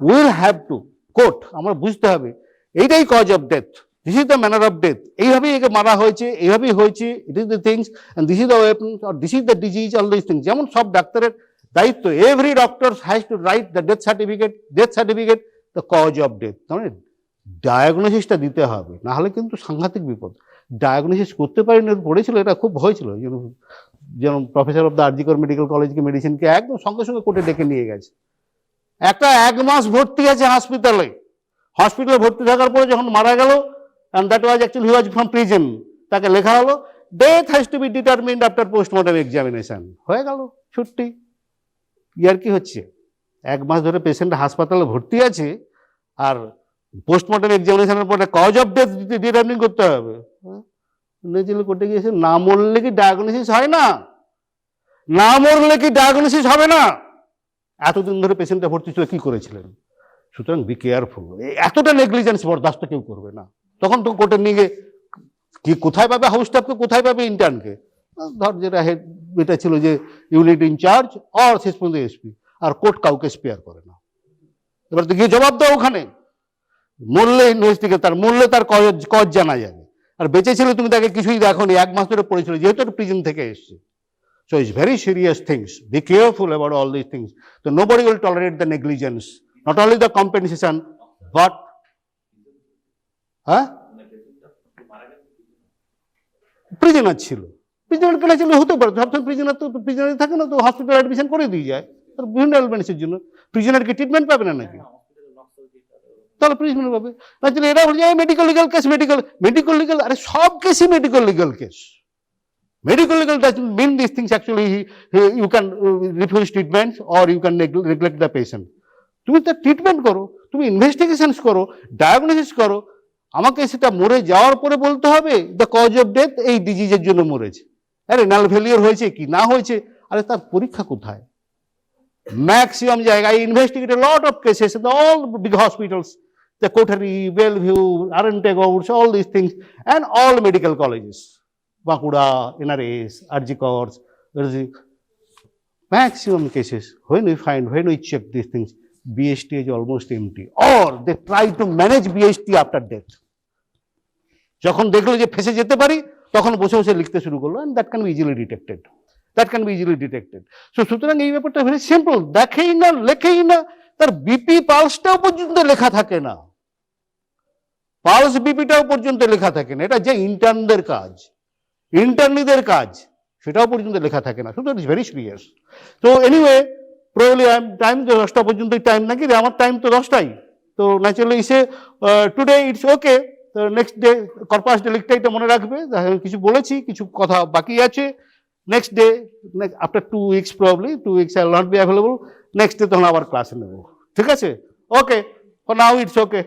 উইল হ্যাভ টু কোট, আমরা বুঝতে হবে এইটাই cause of death, this is the manner of death, এইভাবেই একে মারা হয়েছে, এইভাবেই হয়েছে, it is the things, and this is the weapon, or this is the disease, all this things. যেমন সব ডাক্তারের দায়িত্ব, every doctor has to write the death certificate, the cause of death, মানে ডায়াগনোসিসটা দিতে হবে, না হলে কিন্তু সাংঘাতিক বিপদ। ডায়াগনোসিস করতে পারিনি, পড়েছিল, এটা খুব হয়েছিল, যেমন professor of the RG Kar medical কলেজকে মেডিসিনকে একদম সঙ্গে সঙ্গে কোর্টে ডেকে নিয়ে গেছে, একটা 1 মাস ভর্তি আছে হসপিটালে ভর্তি থাকার পরে যখন মারা গেল, and that was actually he was from prison, তাকে লেখা হলো death has to be determined after post-mortem examination, হয়ে গেল ছুটি। ইয়ার কি হচ্ছে, 1 মাস ধরে পেশেন্ট হাসপাতালে ভর্তি আছে, আর পোস্টমর্টম এক্সামিনেশনের পরে কজ অফ ডেথ ডিটারমিন করতে হবে। কোর্টে গিয়েছে, না মরলে কি ডায়াগনোসিস হয় না? না মরলে কি ডায়াগনোসিস হবে না? এতদিন ধরে পেশেন্টটা ভর্তি ছিল, কি করেছিলেন? সুতরাং বি কেয়ারফুল, এতটা নেগলিজেন্স বরদাস্ত কেউ করবে না। তখন তো কোর্টে নিয়ে গিয়ে কি কোথায় পাবে হাউস স্টাফকে, কোথায় পাবে ইন্টার্নকে, ধর যেটা হেড এটা ছিল যে ইউনিট ইনচার্জ আর শেষ পর্যন্ত এসপি, আর কোর্ট কাউকে স্পেয়ার করে না। এবার তো গিয়ে জবাব দাও ওখানে, মরলে ইনভেস্টিগেটর, মরলে তার কজ জানা যাবে, আর বেঁচে ছিল তুমি তাকে কিছুই দেখোনি, 1 মাস ধরে পড়েছিল, যেহেতু প্রিজন থেকে এসছে। So it's very serious things. Be careful about all these things. So nobody will tolerate the negligence, not only the compensation, but prisoner ছিল, প্রিজনার কেনা ছিল, হতে পারে সবসময় প্রিজনার তো প্রিজনার থাকে না, তো হসপিটাল অ্যাডমিশন করে দিয়ে যায় তার বিভিন্ন এলিমেন্টসের জন্য। প্রিজনার কি ট্রিটমেন্ট পাবে না নাকি? তাহলে প্রিজনার পাবে। তাহলে এরা বলছে medical legal case, medical legal, আরে সব কেসই medical legal case. Medical legal doesn't mean these things. Actually, you can refuse treatments or you can neglect the patient. তুমি তার ট্রিটমেন্ট করো, তুমি ইনভেস্টিগেশনস করো, ডায়াগনোসিস করো। আমাকে সেটা মরে যাওয়ার পরে বলতে হবে দ্য কজ অফ ডেথ এই ডিজিজের জন্য মরেছে, আরে রেনাল ফেলিওর হয়েছে কি না হয়েছে, আরে তার পরীক্ষা কোথায়? ম্যাক্সিমাম জায়গায় investigate lot of cases in all big hospitals, the Coterie, Bellevue, Arantegouts, all these things, and all medical colleges. Bankura, NRS, RG Corps, maximum cases, when we check these things, BST is almost empty, or they try to manage BST after death. যখন দেখলো যে ফেসে যেতে পারি তখন বসে বসে লিখতে শুরু করলো, and that can be easily detected. So সুতরাং এই ব্যাপারটা ভেরি সিম্পল, দেখেই না, লেখেই না, তার বিপি পালসটাও পর্যন্ত লেখা থাকে না, পালস বিপিটাও পর্যন্ত লেখা থাকে না, এটা যে ইন্টার্নিদের কাজ সেটাও পর্যন্ত লেখা থাকে না, সুতরাং ইটস ভেরি সিরিয়াস। তো এনিওয়ে প্রবলি টাইম 10টা পর্যন্তই টাইম নাকি রে, আমার টাইম তো 10টাই, তো ন্যাচারালি ইসে টুডে ইটস ওকে। তো নেক্সট ডে কর্পাস ডেলিক্টা, এটা মনে রাখবে, কিছু বলেছি, কিছু কথা বাকি আছে। Next day, after 2 weeks probably, 2 weeks I will not be available, next day তখন আবার ক্লাসে নেব, ঠিক আছে? ওকে, ফর নাও ইটস ওকে।